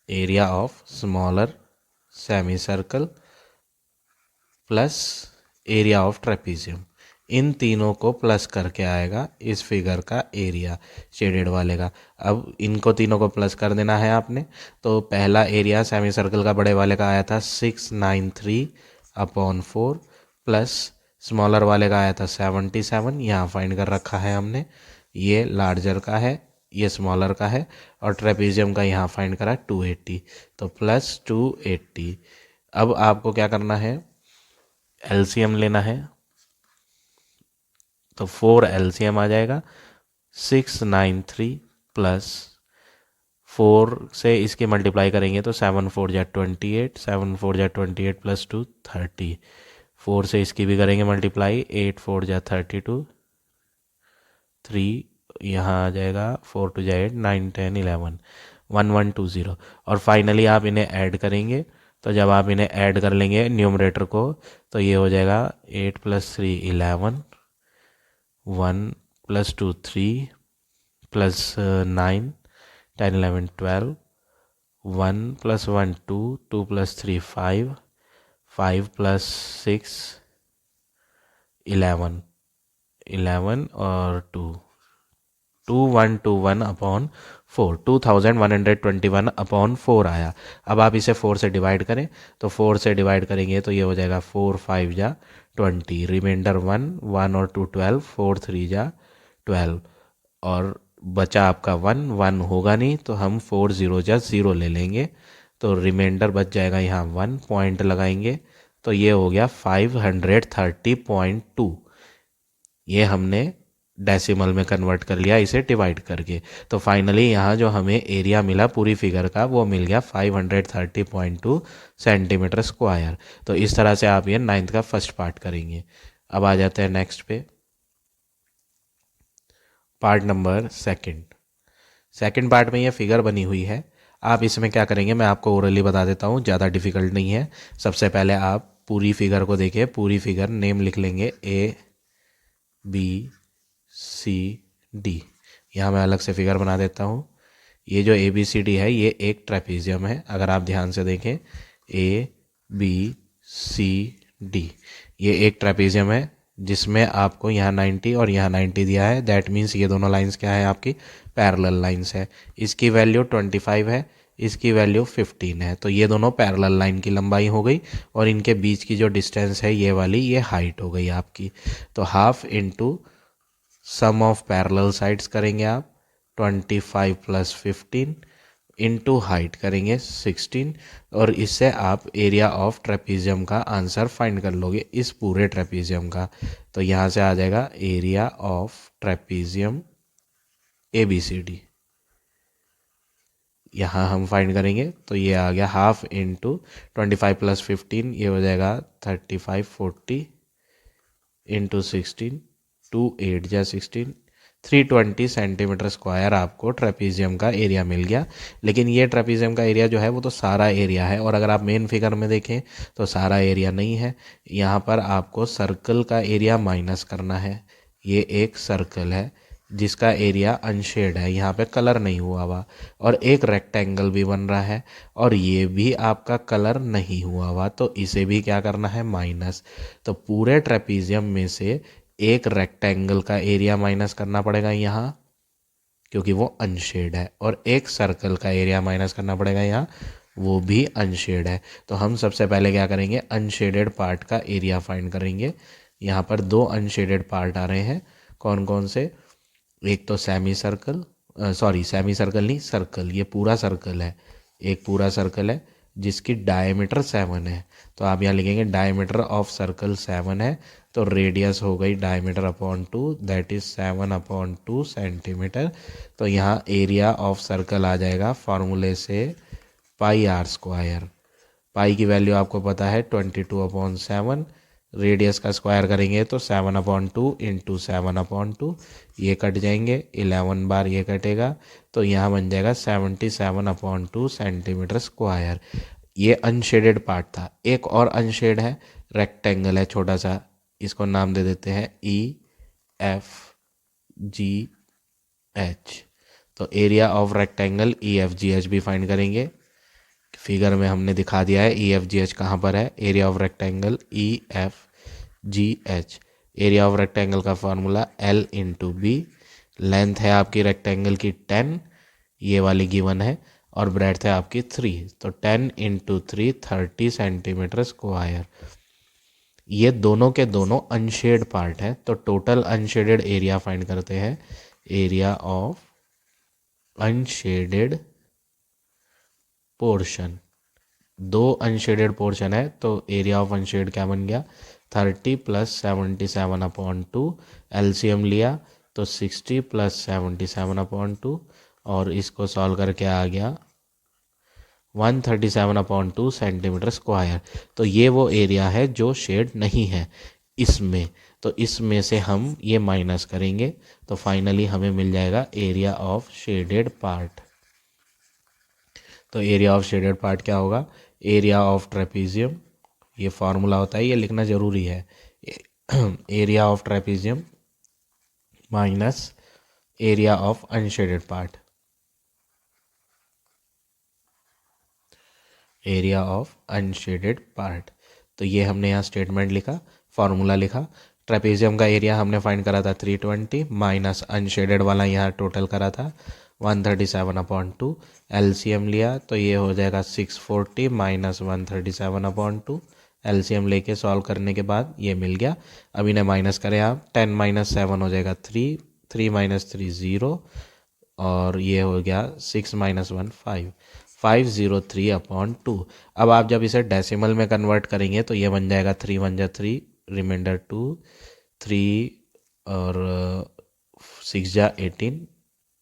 area of smaller semi circle plus area of trapezium. इन तीनों को प्लस करके आएगा इस फिगर का एरिया शेडेड वाले का। अब इनको तीनों को प्लस कर देना है आपने। तो पहला एरिया सेमी सर्कल का बड़े वाले का आया था 693/4 प्लस स्मॉलर वाले का आया था 77, यहाँ फाइंड कर रखा है हमने। ये लार्जर का है, ये स्मॉलर का है, और ट्रेपीजियम का यहाँ फाइंड करा 280, तो प्लस 280। अब आपको क्या करना है, एलसीएम लेना है। तो 4 एलसीएम आ जाएगा, 693 प्लस 4 से इसके मल्टीप्लाई करेंगे तो 7 4 जा 28, 7 4 जा 28 प्लस 2 30। 4 से इसकी भी करेंगे मल्टीप्लाई, 8 4 जा 32, 3 यहाँ आ जाएगा, 4 2 जा 8, 9 10 11, 1120। और फाइनली आप इन्हें ऐड करेंगे। तो जब आप इन्हें ऐड कर लेंगे न्यूमरेटर को, तो ये हो जाएगा 8 + 3 11, 1 + 2 3 प्लस 9 10 11 12, 1 + 1 2, 2 + 3 5, 5 + 6 11, 11 और 2 2121/4, 2121/4 आया। अब आप इसे 4 से डिवाइड करें, तो 4 से डिवाइड करेंगे तो ये हो जाएगा 4 5 जा 20, रिमाइंडर 1 1 और 2 12, 4 3 जा 12, और बचा आपका 1 1 होगा नहीं तो हम 4 0 जा 0 ले लेंगे, तो रिमाइंडर बच जाएगा यहाँ 1, पॉइंट लगाएंगे तो ये हो गया 530.2। ये हमने डेसिमल में कन्वर्ट कर लिया इसे डिवाइड करके। तो फाइनली यहाँ जो हमें एरिया मिला पूरी फिगर का वो मिल गया 530.2 सेंटीमीटर स्क्वायर। तो इस तरह से आप ये 9th का फर्स्ट पार्ट करेंगे। अब आ जाते हैं नेक्स्ट पे, पार्ट नंबर सेकंड पार्ट में ये फिगर बनी हुई है। आप इसमें क्या करेंगे मैं आपको ओरली बता देता हूँ, ज़्यादा डिफिकल्ट नहीं है। सबसे पहले आप पूरी फिगर को देखिए, पूरी फिगर नेम लिख लेंगे ABCD। यहाँ मैं अलग से फिगर बना देता हूँ। ये जो ABCD है ये एक ट्रेपीजियम है। अगर आप ध्यान से देखें ABCD, ये एक ट्रेपीजियम है जिसमें आपको यहाँ 90 और यहाँ 90 दिया है। दैट मीन्स ये दोनों लाइंस क्या है, आपकी पैरेलल लाइंस है। इसकी वैल्यू 25 है, इसकी वैल्यू 15 है, तो ये दोनों पैरेलल लाइन की लंबाई हो गई, और इनके बीच की जो डिस्टेंस है ये वाली, ये हाइट हो गई आपकी। तो half into sum of parallel sides करेंगे आप, 25 + 15 इंटू हाइट करेंगे 16, और इससे आप एरिया ऑफ ट्रेपीजियम का आंसर फाइंड कर लोगे इस पूरे ट्रेपीजियम का। तो यहाँ से आ जाएगा एरिया ऑफ ट्रेपीजियम ABCD। यहाँ हम फाइंड करेंगे तो ये आ गया हाफ इंटू 25 + 15, ये हो जाएगा 35, 40 इंटू 16, 2 8 जा 16, 320 सेंटीमीटर स्क्वायर आपको ट्रेपीजियम का एरिया मिल गया। लेकिन ये ट्रेपीजियम का एरिया जो है वो तो सारा एरिया है, और अगर आप मेन फिगर में देखें तो सारा एरिया नहीं है। यहाँ पर आपको सर्कल का एरिया माइनस करना है। ये एक सर्कल है जिसका एरिया अनशेड है, यहाँ पे कलर नहीं हुआ हुआ, और एक रेक्टेंगल भी बन रहा है और ये भी आपका कलर नहीं हुआ हुआ, तो इसे भी क्या करना है, माइनस। तो पूरे ट्रेपीजियम में से एक रेक्टेंगल का एरिया माइनस करना पड़ेगा यहाँ, क्योंकि वो अनशेड है, और एक सर्कल का एरिया माइनस करना पड़ेगा यहाँ, वो भी अनशेड है। तो हम सबसे पहले क्या करेंगे, अनशेडेड पार्ट का एरिया फाइंड करेंगे। यहाँ पर दो अनशेडेड पार्ट आ रहे हैं, कौन कौन से, एक तो semi circle, sorry semi circle नहीं, सर्कल, ये पूरा सर्कल है, एक पूरा सर्कल है जिसकी डायमीटर 7 है। तो आप यहाँ लिखेंगे डायमीटर ऑफ सर्कल 7 है, तो रेडियस हो गई diameter upon 2, that is 7/2 centimetre. तो यहाँ एरिया ऑफ सर्कल आ जाएगा फॉर्मूले से πr²। पाई की वैल्यू आपको पता है 22/7, रेडियस का स्क्वायर करेंगे तो 7/2 इंटू 7/2, ये कट जाएंगे, 11 बार ये कटेगा, तो यहाँ बन जाएगा 77/2 सेंटीमीटर स्क्वायर। ये अनशेडेड पार्ट था। एक और अनशेड है, रेक्टेंगल है छोटा सा, इसको नाम दे देते हैं EFGH। तो एरिया ऑफ रेक्टेंगल EFGH भी फाइंड करेंगे। फिगर में हमने दिखा दिया है EFGH कहाँ पर है, area of rectangle EFGH। Area of rectangle का formula L into B, length है आपकी रेक्टेंगल की 10, ये वाली गिवन है, और ब्रेड्थ है आपकी 3, तो 10 इंटू 3 30 सेंटीमीटर स्क्वायर। ये दोनों के दोनों अनशेड पार्ट है, तो टोटल अनशेडेड एरिया फाइंड करते हैं। एरिया ऑफ अनशेडेड पोर्शन, दो अनशेडेड पोर्शन है, तो एरिया ऑफ अनशेड क्या बन गया, 30 + 77/2, एलसीएम लिया तो 60 + 77/2, और इसको सॉल्व करके आ गया 137/2 सेंटीमीटर स्क्वायर। तो ये वो एरिया है जो शेड नहीं है इसमें, तो इसमें से हम ये माइनस करेंगे, तो फाइनली हमें मिल जाएगा एरिया ऑफ शेडेड पार्ट। तो एरिया ऑफ शेडेड पार्ट क्या होगा, एरिया ऑफ ट्रेपीजियम, ये फॉर्मूला होता है, ये लिखना ज़रूरी है, area of trapezium minus area of unshielded part, area of unshielded part. तो ये हमने यहाँ स्टेटमेंट लिखा, फॉर्मूला लिखा। ट्रेपीजियम का एरिया हमने फाइंड करा था 320, माइनस अनशेडेड वाला यहाँ टोटल करा था 137/2, एलसीएम लिया तो ये हो जाएगा 640 माइनस 137/2, एलसीएम लेके सॉल्व करने के बाद ये मिल गया। अब इन्हें माइनस करें आप, 10 - 7 हो जाएगा 3, 3 - 3 0, और ये हो गया 6 - 1 5, 503/2। अब आप जब इसे डेसिमल में कन्वर्ट करेंगे तो ये बन जाएगा 3 1 जा 3, रिमाइंडर 2, 3 और 6 जा 18,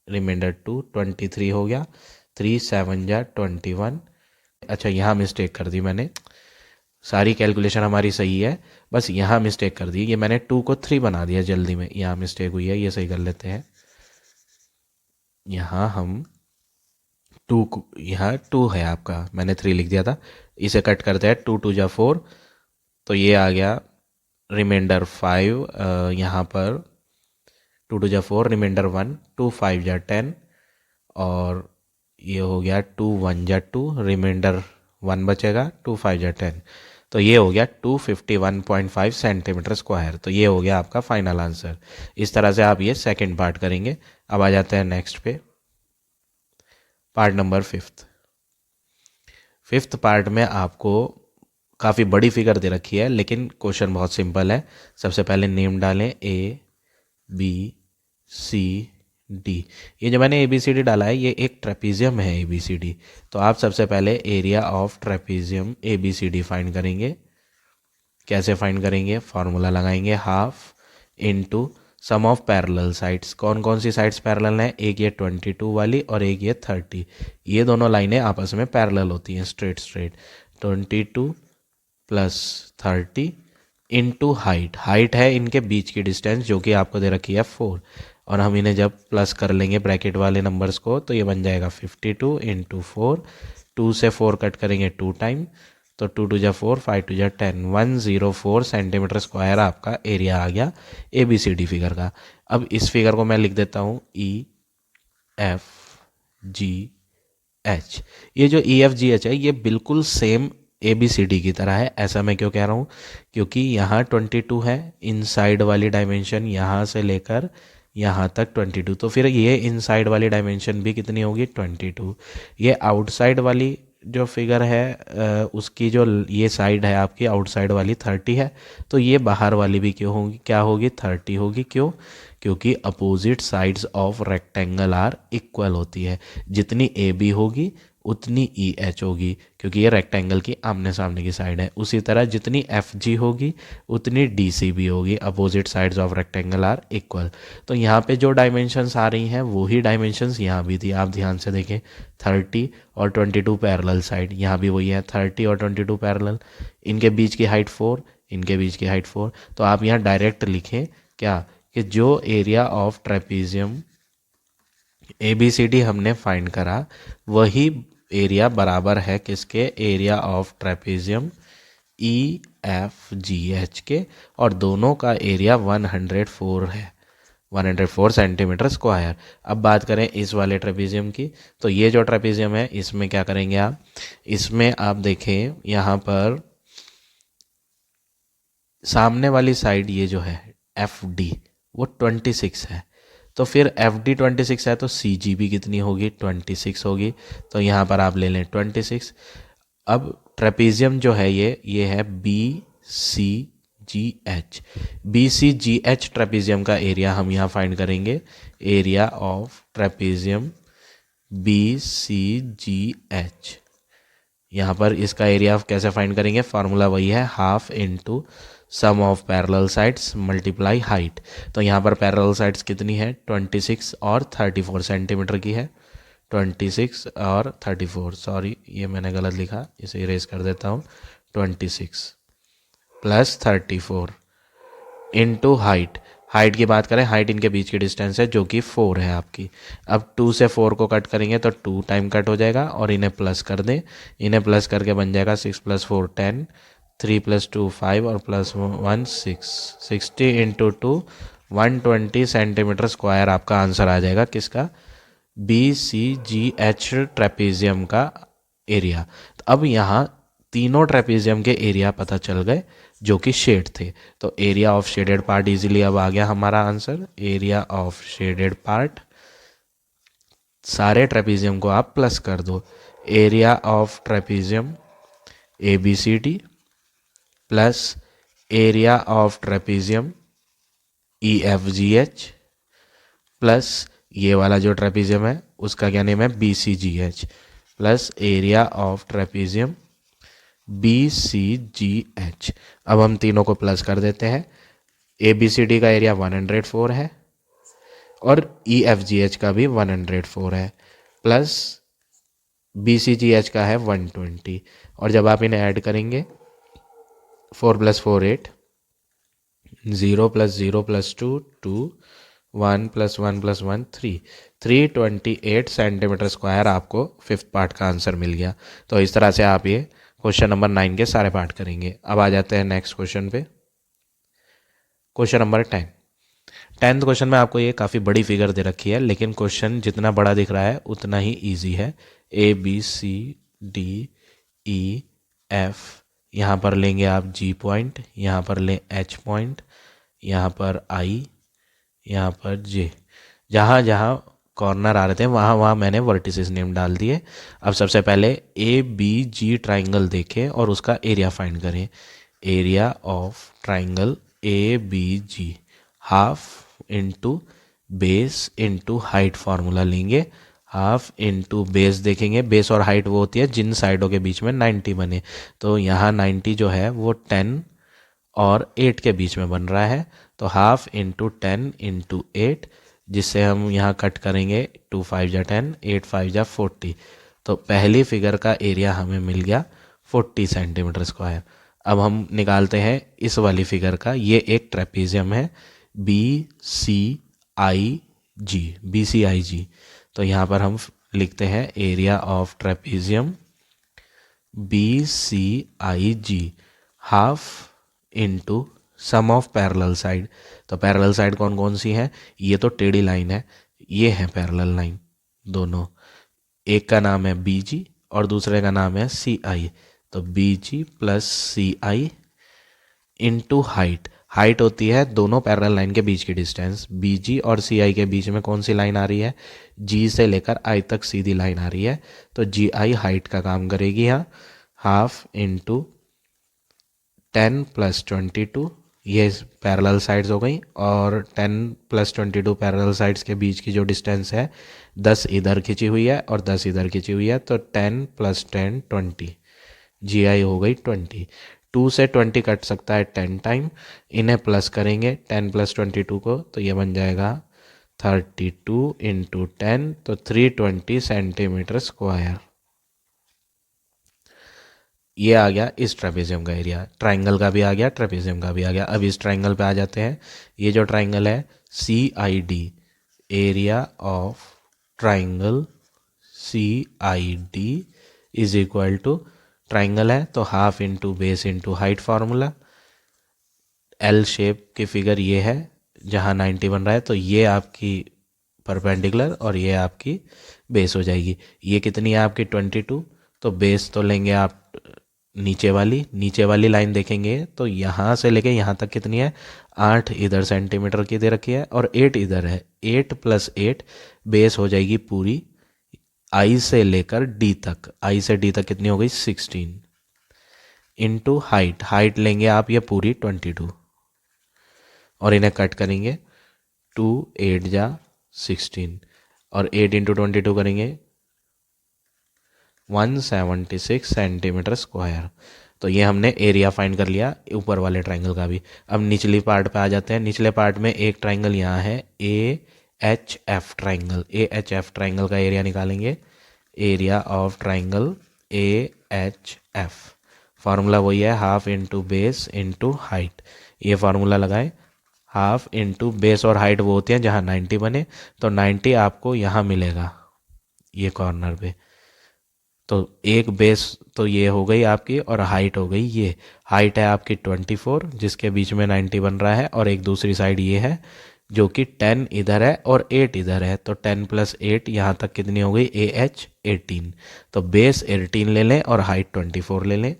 रिमाइंडर 2, 23 हो गया, 3 7 जा 21। अच्छा यहाँ मिस्टेक कर दी मैंने, सारी कैलकुलेशन हमारी सही है, बस यहाँ मिस्टेक कर दी, ये मैंने 2 को 3 बना दिया जल्दी में, यहाँ मिस्टेक हुई है, ये सही कर लेते हैं। यहाँ हम 2, यहाँ 2 है आपका, मैंने 3 लिख दिया था, इसे कट करते हैं, 2 2 जा 4, तो ये आ गया रिमाइंडर 5, यहाँ पर 2 2 जा 4, रिमाइंडर 1, 2 5 जा 10, और ये हो गया 2 1 जा 2, रिमाइंडर 1 बचेगा, 2 5 जा 10, तो ये हो गया 251.5 सेंटीमीटर स्क्वायर। तो ये हो गया आपका फाइनल आंसर। इस तरह से आप ये सेकंड पार्ट करेंगे। अब आ जाते हैं नेक्स्ट पे, पार्ट नंबर 5th पार्ट में आपको काफ़ी बड़ी फिगर दे रखी है, लेकिन क्वेश्चन बहुत सिंपल है। सबसे पहले नेम डालें ABCD। ये जो मैंने ABCD डाला है ये एक ट्रेपीजियम है ABCD। तो आप सबसे पहले area of trapezium ABCD find करेंगे। कैसे फाइंड करेंगे, फॉर्मूला लगाएंगे, half into sum of parallel sides, कौन कौन सी साइड्स पैरेलल हैं, एक ये 22 वाली और एक ये 30, ये दोनों लाइनें आपस में पैरेलल होती हैं straight straight. 22 plus 30 into height, height है इनके बीच की डिस्टेंस जो कि आपको दे रखी है 4, और हम इन्हें जब प्लस कर लेंगे ब्रैकेट वाले नंबर्स को तो ये बन जाएगा 52 इंटू 4, 2 से 4 कट करेंगे 2 टाइम, तो 2 2 जा 4, 5 2 जा 10, 104 सेंटीमीटर स्क्वायर आपका एरिया आ गया ABCD फिगर का। अब इस फिगर को मैं लिख देता हूँ EFGH। ये जो EFGH है ये बिल्कुल सेम ABCD की तरह है। ऐसा मैं क्यों कह रहा हूँ, क्योंकि यहाँ 22 है, इनसाइड वाली डायमेंशन यहाँ से लेकर यहाँ तक 22, तो फिर ये इनसाइड वाली डायमेंशन भी कितनी होगी 22। ये आउटसाइड वाली जो फिगर है उसकी जो ये साइड है आपकी आउटसाइड वाली 30 है, तो ये बाहर वाली भी क्यों होगी, क्या होगी 30 होगी। क्यों, क्योंकि opposite sides of rectangle are equal होती है, जितनी AB होगी उतनी EH होगी, क्योंकि ये रेक्टेंगल की आमने सामने की साइड है। उसी तरह जितनी FG होगी उतनी DC भी होगी, opposite sides of rectangle are equal. तो यहाँ पे जो डायमेंशंस आ रही हैं वही डायमेंशंस यहाँ भी थी, आप ध्यान से देखें 30 और 22 पैरेलल साइड, यहाँ भी वही है 30 और 22 पैरेलल, इनके बीच की हाइट 4, इनके बीच की हाइट 4। तो आप यहाँ डायरेक्ट लिखें क्या, कि जो एरिया ऑफ ट्रेपीजियम ABCD हमने फाइंड करा वही एरिया बराबर है किसके, एरिया ऑफ ट्रेपीजियम EFGH के, और दोनों का एरिया 104 है, 104 सेंटीमीटर स्क्वायर। अब बात करें इस वाले ट्रेपीजियम की, तो ये जो ट्रेपीजियम है इसमें क्या करेंगे आप, इसमें आप देखें यहाँ पर सामने वाली साइड ये जो है FD वो 26 है, तो फिर FD 26 है तो CG भी कितनी होगी 26 होगी, तो यहाँ पर आप ले लें 26। अब ट्रेपीजियम जो है ये है BCGH, BCGH ट्रेपीजियम का एरिया हम यहाँ फाइंड करेंगे, एरिया ऑफ ट्रेपीजियम BCGH। यहाँ पर इसका एरिया कैसे फाइंड करेंगे, फार्मूला वही है, half into sum of parallel sides multiply height. तो यहाँ पर पैरेलल साइड्स कितनी है 26 और 34 सेंटीमीटर की है, 26 और 34, सॉरी ये मैंने गलत लिखा, इसे इरेज कर देता हूँ, 26 प्लस 34 इनटू हाइट। हाइट की बात करें, हाइट इनके बीच की डिस्टेंस है जो कि 4 है आपकी। अब 2 से 4 को कट करेंगे तो 2 टाइम कट हो जाएगा, और इन्हें प्लस कर दें, इन्हें प्लस करके बन जाएगा 6 + 4 10, 3 + 2 5 और +1 6, 60 इंटू 2 120 सेंटीमीटर स्क्वायर आपका आंसर आ जाएगा किसका, BCGH ट्रेपीजियम का एरिया। तो अब यहाँ तीनों ट्रेपीजियम के एरिया पता चल गए जो कि शेड थे, तो area of shaded part easily अब आ गया हमारा answer, area of shaded part. सारे ट्रेपीजियम को आप प्लस कर दो, area of trapezium ABCD plus area of trapezium EFGH plus ये वाला जो ट्रेपीजियम है उसका क्या नेम है BCGH plus area of trapezium BCGH। अब हम तीनों को प्लस कर देते हैं, ABCD का एरिया 104 है और EFGH का भी 104 है, प्लस BCGH का है 120, और जब आप इन्हें ऐड करेंगे 4 + 4 8, 0 + 0 + 2 2, 1 + 1 + 1 3, 328 सेंटीमीटर स्क्वायर आपको फिफ्थ पार्ट का आंसर मिल गया। तो इस तरह से आप ये क्वेश्चन नंबर 9 के सारे पार्ट करेंगे। अब आ जाते हैं नेक्स्ट क्वेश्चन पे, क्वेश्चन नंबर 10। 10th क्वेश्चन में आपको ये काफ़ी बड़ी फिगर दे रखी है, लेकिन क्वेश्चन जितना बड़ा दिख रहा है उतना ही ईजी है। ABCDEF, यहाँ पर लेंगे आप G पॉइंट, यहाँ पर लें H पॉइंट, यहाँ पर I, यहाँ पर J, जहाँ जहाँ कॉर्नर आ रहे थे वहाँ वहाँ मैंने वर्टिसेस नेम डाल दिए। अब सबसे पहले ABG ट्राइंगल देखें और उसका एरिया फाइंड करें। Area of triangle ABG half into base into height formula लेंगे, हाफ इंटू बेस देखेंगे, बेस और हाइट वो होती है जिन साइडों के बीच में 90 बने, तो यहाँ 90 जो है वो 10 और 8 के बीच में बन रहा है, तो हाफ इंटू 10 इंटू 8, जिससे हम यहाँ कट करेंगे 2 5 जा 10, 8 5 जा 40। तो पहली फिगर का एरिया हमें मिल गया 40 सेंटीमीटर स्क्वायर। अब हम निकालते हैं इस वाली फिगर का। ये एक ट्रेपीजियम है BCIG। तो यहाँ पर हम लिखते हैं area of trapezium BCIG half into sum of parallel side. तो पैरेलल साइड कौन कौन सी है? ये तो टेढ़ी लाइन है, ये है पैरेलल लाइन दोनों। एक का नाम है BG और दूसरे का नाम है CI। तो BG plus CI into height. Height होती है दोनों पैरेलल लाइन के बीच की डिस्टेंस। BG और CI के बीच में कौन सी लाइन आ रही है? G से लेकर I तक सीधी लाइन आ रही है, तो GI हाइट का काम करेगी यहाँ। हाफ इंटू 10 प्लस 22, ये पैरेलल साइड्स हो गई, और 10 प्लस 22 पैरेलल साइड्स के बीच की जो डिस्टेंस है 10 इधर खिंची हुई है और 10 इधर खिंची हुई है, तो 10 प्लस 10 20, GI हो गई 20। 2 से 20 कट सकता है 10 टाइम, इन्हें प्लस करेंगे 10 प्लस 22 को, तो ये बन जाएगा 32 इंटू 10, तो 320 सेंटीमीटर स्क्वायर। ये आ गया इस ट्रेपेजियम का एरिया। ट्राइंगल का भी आ गया, ट्रेपेजियम का भी आ गया। अब इस ट्राइंगल पे आ जाते हैं। ये जो ट्राइंगल है CID, area of triangle CID is equal to, triangle है तो half into base into height formula. L shape की फिगर ये है जहाँ 90 बन रहा है, तो ये आपकी परपेंडिकुलर और ये आपकी बेस हो जाएगी। ये कितनी है आपकी 22, तो बेस तो लेंगे आप नीचे वाली लाइन देखेंगे तो यहाँ से लेके यहाँ तक कितनी है? 8 इधर सेंटीमीटर की दे रखी है और 8 इधर है। 8 प्लस 8 बेस हो जाएगी पूरी I से लेकर D तक। I से D तक कितनी हो गई? 16 इंटू हाइट लेंगे आप ये पूरी 22 और इन्हें कट करेंगे 2 8 जा 16 और 8 इंटू 22 करेंगे 176 सेंटीमीटर स्क्वायर। तो ये हमने एरिया फाइंड कर लिया ऊपर वाले ट्राइंगल का भी। अब निचली पार्ट पे आ जाते हैं। निचले पार्ट में एक ट्राइंगल यहाँ है AHF ट्राइंगल। AHF ट्राइंगल का एरिया निकालेंगे। Area of triangle AHF, formula वही है half into base into height. ये फार्मूला लगाएं। हाफ इंटू बेस और हाइट वो होती है जहाँ 90 बने, तो 90 आपको यहाँ मिलेगा ये कॉर्नर पे। तो एक बेस तो ये हो गई आपकी और हाइट हो गई ये। हाइट है आपकी 24 जिसके बीच में 90 बन रहा है, और एक दूसरी साइड ये है जो कि 10 इधर है और 8 इधर है, तो 10 प्लस 8 यहाँ तक कितनी हो गई? AH 18। तो बेस 18 ले लें और हाइट 24 ले लें।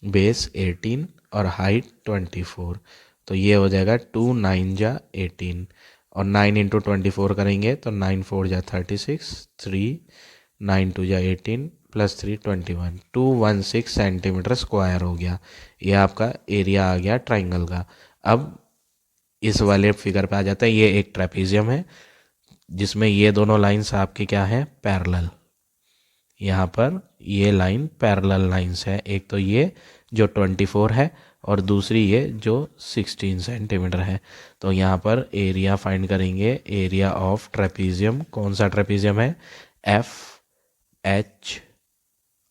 बेस 18 और हाइट 24, तो ये हो जाएगा 2 9 जा 18 और 9 इंटू 24 करेंगे तो 9 4 जा 36, 3 9 2 जा 18 प्लस 3 21, 216 सेंटीमीटर स्क्वायर हो गया। ये आपका एरिया आ गया ट्राइंगल का। अब इस वाले फिगर पे आ जाता है। ये एक ट्रेपेजियम है जिसमें ये दोनों लाइंस आपकी क्या है? पैरेलल। यहाँ पर ये लाइन पैरेलल लाइंस है, एक तो ये जो 24 है और दूसरी ये जो 16 सेंटीमीटर है। तो यहाँ पर एरिया फाइंड करेंगे। एरिया ऑफ ट्रेपेजियम, कौन सा ट्रेपेजियम है? FH,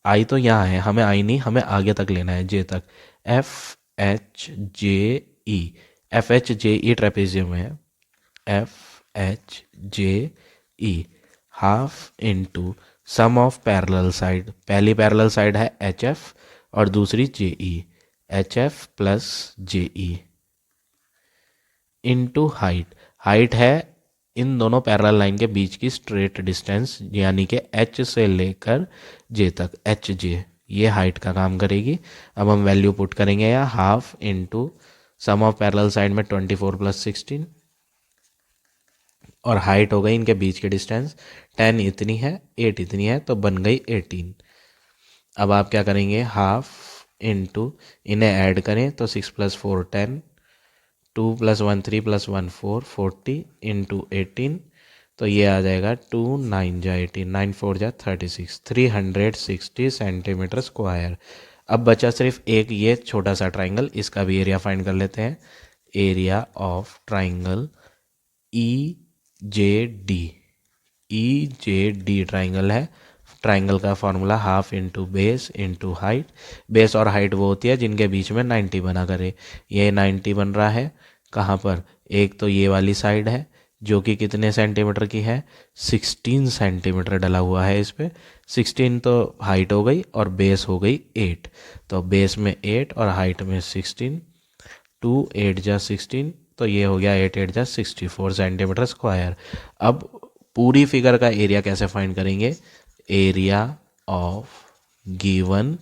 I तो यहाँ है, हमें I नहीं, हमें आगे तक लेना है J तक। FHJE, FHJE ट्रेपेजियम है। FHJE half into sum of parallel side. पहली पैरेलल साइड है HF और दूसरी JE, HF plus JE into height. Height है इन दोनों पैरेलल लाइन के बीच की स्ट्रेट डिस्टेंस, यानी कि H से लेकर J तक, HJ, ये हाइट का काम करेगी। अब हम वैल्यू पुट करेंगे या half into sum of parallel side में 24 प्लस 16 और हाइट हो गई इनके बीच की डिस्टेंस 10 इतनी है, 8 इतनी है, तो बन गई 18। अब आप क्या करेंगे? हाफ इंटू, इन्हें ऐड करें तो 6 प्लस 4 10, 2 प्लस 1 3 प्लस 1 4, 40 इंटू 18, तो ये आ जाएगा 2 9 जा 18, 9 4 जा 36, 360 सेंटीमीटर स्क्वायर। अब बचा सिर्फ एक ये छोटा सा ट्राइंगल, इसका भी एरिया फाइंड कर लेते हैं। Area of triangle E J D triangle है। ट्राइंगल का formula half into base into height. Base और हाइट वो होती है जिनके बीच में 90 बना करे। ये 90 बन रहा है कहाँ पर, एक तो ये वाली साइड है जो कि कितने सेंटीमीटर की है, 16 सेंटीमीटर डला हुआ है इस पे। 16 तो हाइट हो गई और बेस हो गई 8, तो बेस में 8 और हाइट में 16, 2 8 जा 16, तो ये हो गया 8 8 जा 64 सेंटीमीटर स्क्वायर। अब पूरी फिगर का एरिया कैसे फाइंड करेंगे, एरिया ऑफ गिवन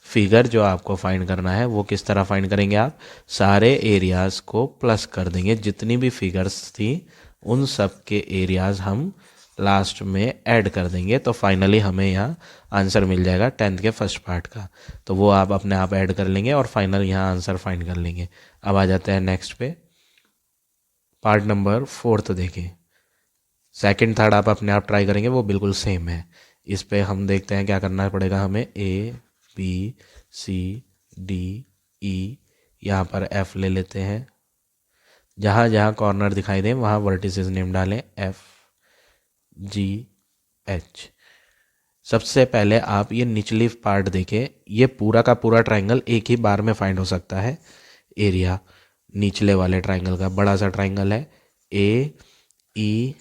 फिगर जो आपको फाइंड करना है वो किस तरह फाइंड करेंगे, आप सारे एरियाज को प्लस कर देंगे, जितनी भी फिगर्स थी उन सब के एरियाज हम लास्ट में ऐड कर देंगे, तो फाइनली हमें यहाँ आंसर मिल जाएगा 10th के फर्स्ट पार्ट का। तो वो आप अपने आप ऐड कर लेंगे और फाइनल यहाँ आंसर फाइंड कर लेंगे। अब आ जाते हैं नेक्स्ट पे, पार्ट नंबर 4 देखें। सेकंड थर्ड आप अपने आप ट्राई करेंगे, वो बिल्कुल सेम है। इस पे हम देखते हैं क्या करना पड़ेगा हमें, ए बी सी डी ई, यहाँ पर एफ ले लेते हैं, जहाँ जहाँ कॉर्नर दिखाई दे वहाँ वर्टिसेस नेम डालें, एफ जी एच। सबसे पहले आप ये निचली पार्ट देखें, ये पूरा का पूरा ट्राइंगल एक ही बार में फाइंड हो सकता है। एरिया निचले वाले ट्राइंगल का, बड़ा सा ट्राइंगल है ए ई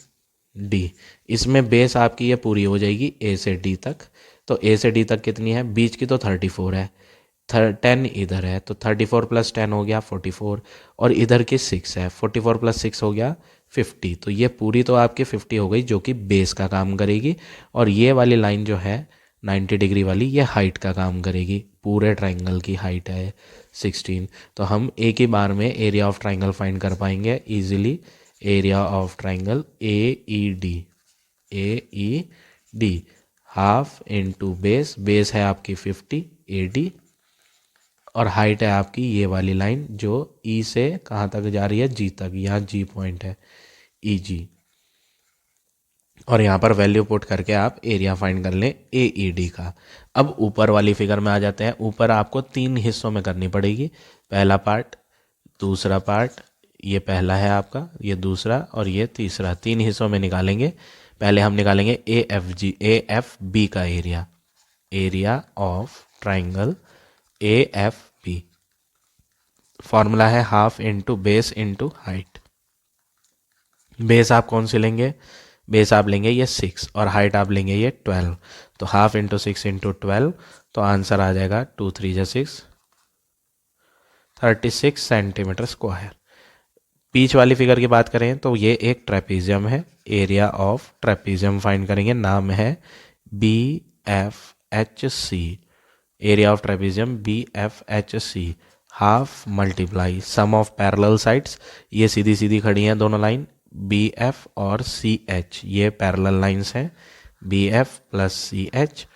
डी, इसमें बेस आपकी ये पूरी हो जाएगी ए से डी तक। तो ए से डी तक कितनी है, बीच की तो 34 है, 10 इधर है, तो 34 प्लस 10 हो गया 44, और इधर की 6 है, 44 प्लस 6 हो गया 50। तो ये पूरी तो आपकी 50 हो गई जो कि बेस का काम करेगी, और ये वाली लाइन जो है 90 डिग्री वाली, ये हाइट का काम करेगी। पूरे ट्राइंगल की हाइट है 16, तो हम एक ही बार में एरिया ऑफ ट्राइंगल फाइंड कर पाएंगे easily. Area of triangle A E D, half into base, base है आपकी 50 ए डी, और हाइट है आपकी ये वाली लाइन जो ई से कहाँ तक जा रही है, जी तक, यहाँ जी पॉइंट है ई जी, और यहाँ पर वैल्यू पुट करके आप एरिया फाइंड कर लें ए ई डी का। अब ऊपर वाली फिगर में आ जाते हैं। ऊपर आपको 3 हिस्सों में करनी पड़ेगी, पहला पार्ट, दूसरा पार्ट, ये पहला है आपका, ये दूसरा और ये तीसरा, 3 हिस्सों में निकालेंगे। पहले हम निकालेंगे ए एफ बी का area, area of triangle A F B. Formula है half into base into height. Base आप कौन सी लेंगे, बेस आप लेंगे ये 6 और हाइट आप लेंगे ये 12, तो हाफ इंटू 6 इंटू 12, तो आंसर आ जाएगा 2 3 जा 6, 36 सेंटीमीटर स्क्वायर। बीच वाली फिगर की बात करें तो ये एक ट्रेपीजियम है, एरिया ऑफ ट्रेपीजियम फाइंड करेंगे, नाम है B F H C, area of trapezium B F H C, half multiply sum of parallel sides, ये सीधी सीधी खड़ी हैं दोनों लाइन, बी एफ और सी एच, ये पैरेलल लाइंस हैं, B F plus C H,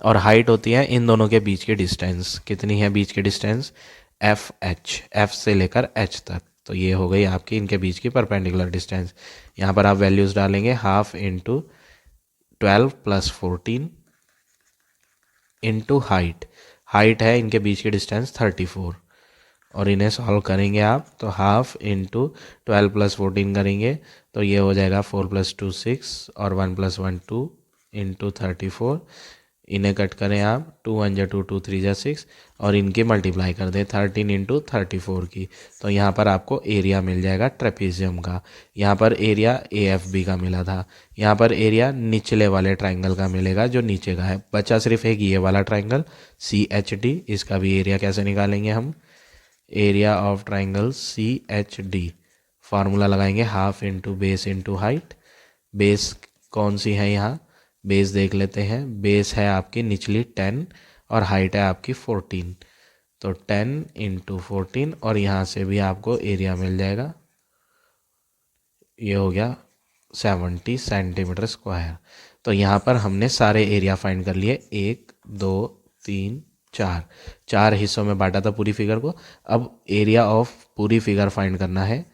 और हाइट होती है इन दोनों के बीच की डिस्टेंस, कितनी है बीच की डिस्टेंस, एफ एच, एफ से लेकर एच तक, तो ये हो गई आपकी इनके बीच की परपेंडिकुलर डिस्टेंस। यहाँ पर आप वैल्यूज डालेंगे, half into 12 plus 14 into height, height है इनके बीच की डिस्टेंस 34, और इन्हें सॉल्व करेंगे आप तो हाफ इंटू 12 प्लस 14 करेंगे तो ये हो जाएगा 4 प्लस 2 6 और 1 प्लस 1 2 इंटू 34, इन्हें कट करें आप, 2 1 जा 2 2 3 जा 6, और इनकी मल्टीप्लाई कर दें 13 इंटू 34 की, तो यहाँ पर आपको एरिया मिल जाएगा ट्रेपीजियम का। यहाँ पर एरिया ए एफ बी का मिला था, यहाँ पर एरिया निचले वाले ट्राइंगल का मिलेगा जो नीचे का है। बचा सिर्फ एक ये वाला ट्राइंगल सी एच डी, इसका भी एरिया कैसे निकालेंगे हम, area of triangle C H D, formula लगाएंगे half into base into height. Base कौन सी है यहाँ, बेस देख लेते हैं, बेस है आपकी निचली 10 और हाइट है आपकी 14, तो 10 इंटू 14, और यहाँ से भी आपको एरिया मिल जाएगा, ये हो गया 70 सेंटीमीटर स्क्वायर। तो यहाँ पर हमने सारे एरिया फाइंड कर लिए, 1 2 3 4, 4 हिस्सों में बांटा था पूरी फिगर को। अब एरिया ऑफ पूरी फिगर फाइंड करना है,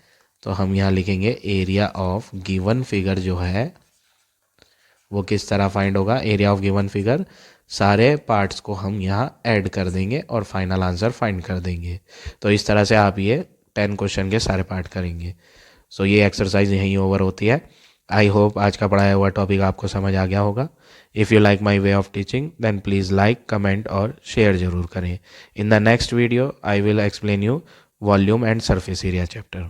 तो हम यहाँ लिखेंगे एरिया ऑफ गिवन फिगर जो है वो किस तरह फाइंड होगा, एरिया ऑफ गिवन फिगर, सारे पार्ट्स को हम यहाँ ऐड कर देंगे और फाइनल आंसर फाइंड कर देंगे। तो इस तरह से आप ये 10 क्वेश्चन के सारे पार्ट करेंगे। सो ये एक्सरसाइज यहीं ओवर होती है। आई होप आज का पढ़ाया हुआ टॉपिक आपको समझ आ गया होगा। If you like my way of teaching then please like, comment और शेयर ज़रूर करें। In the next video I will explain you volume and surface area chapter.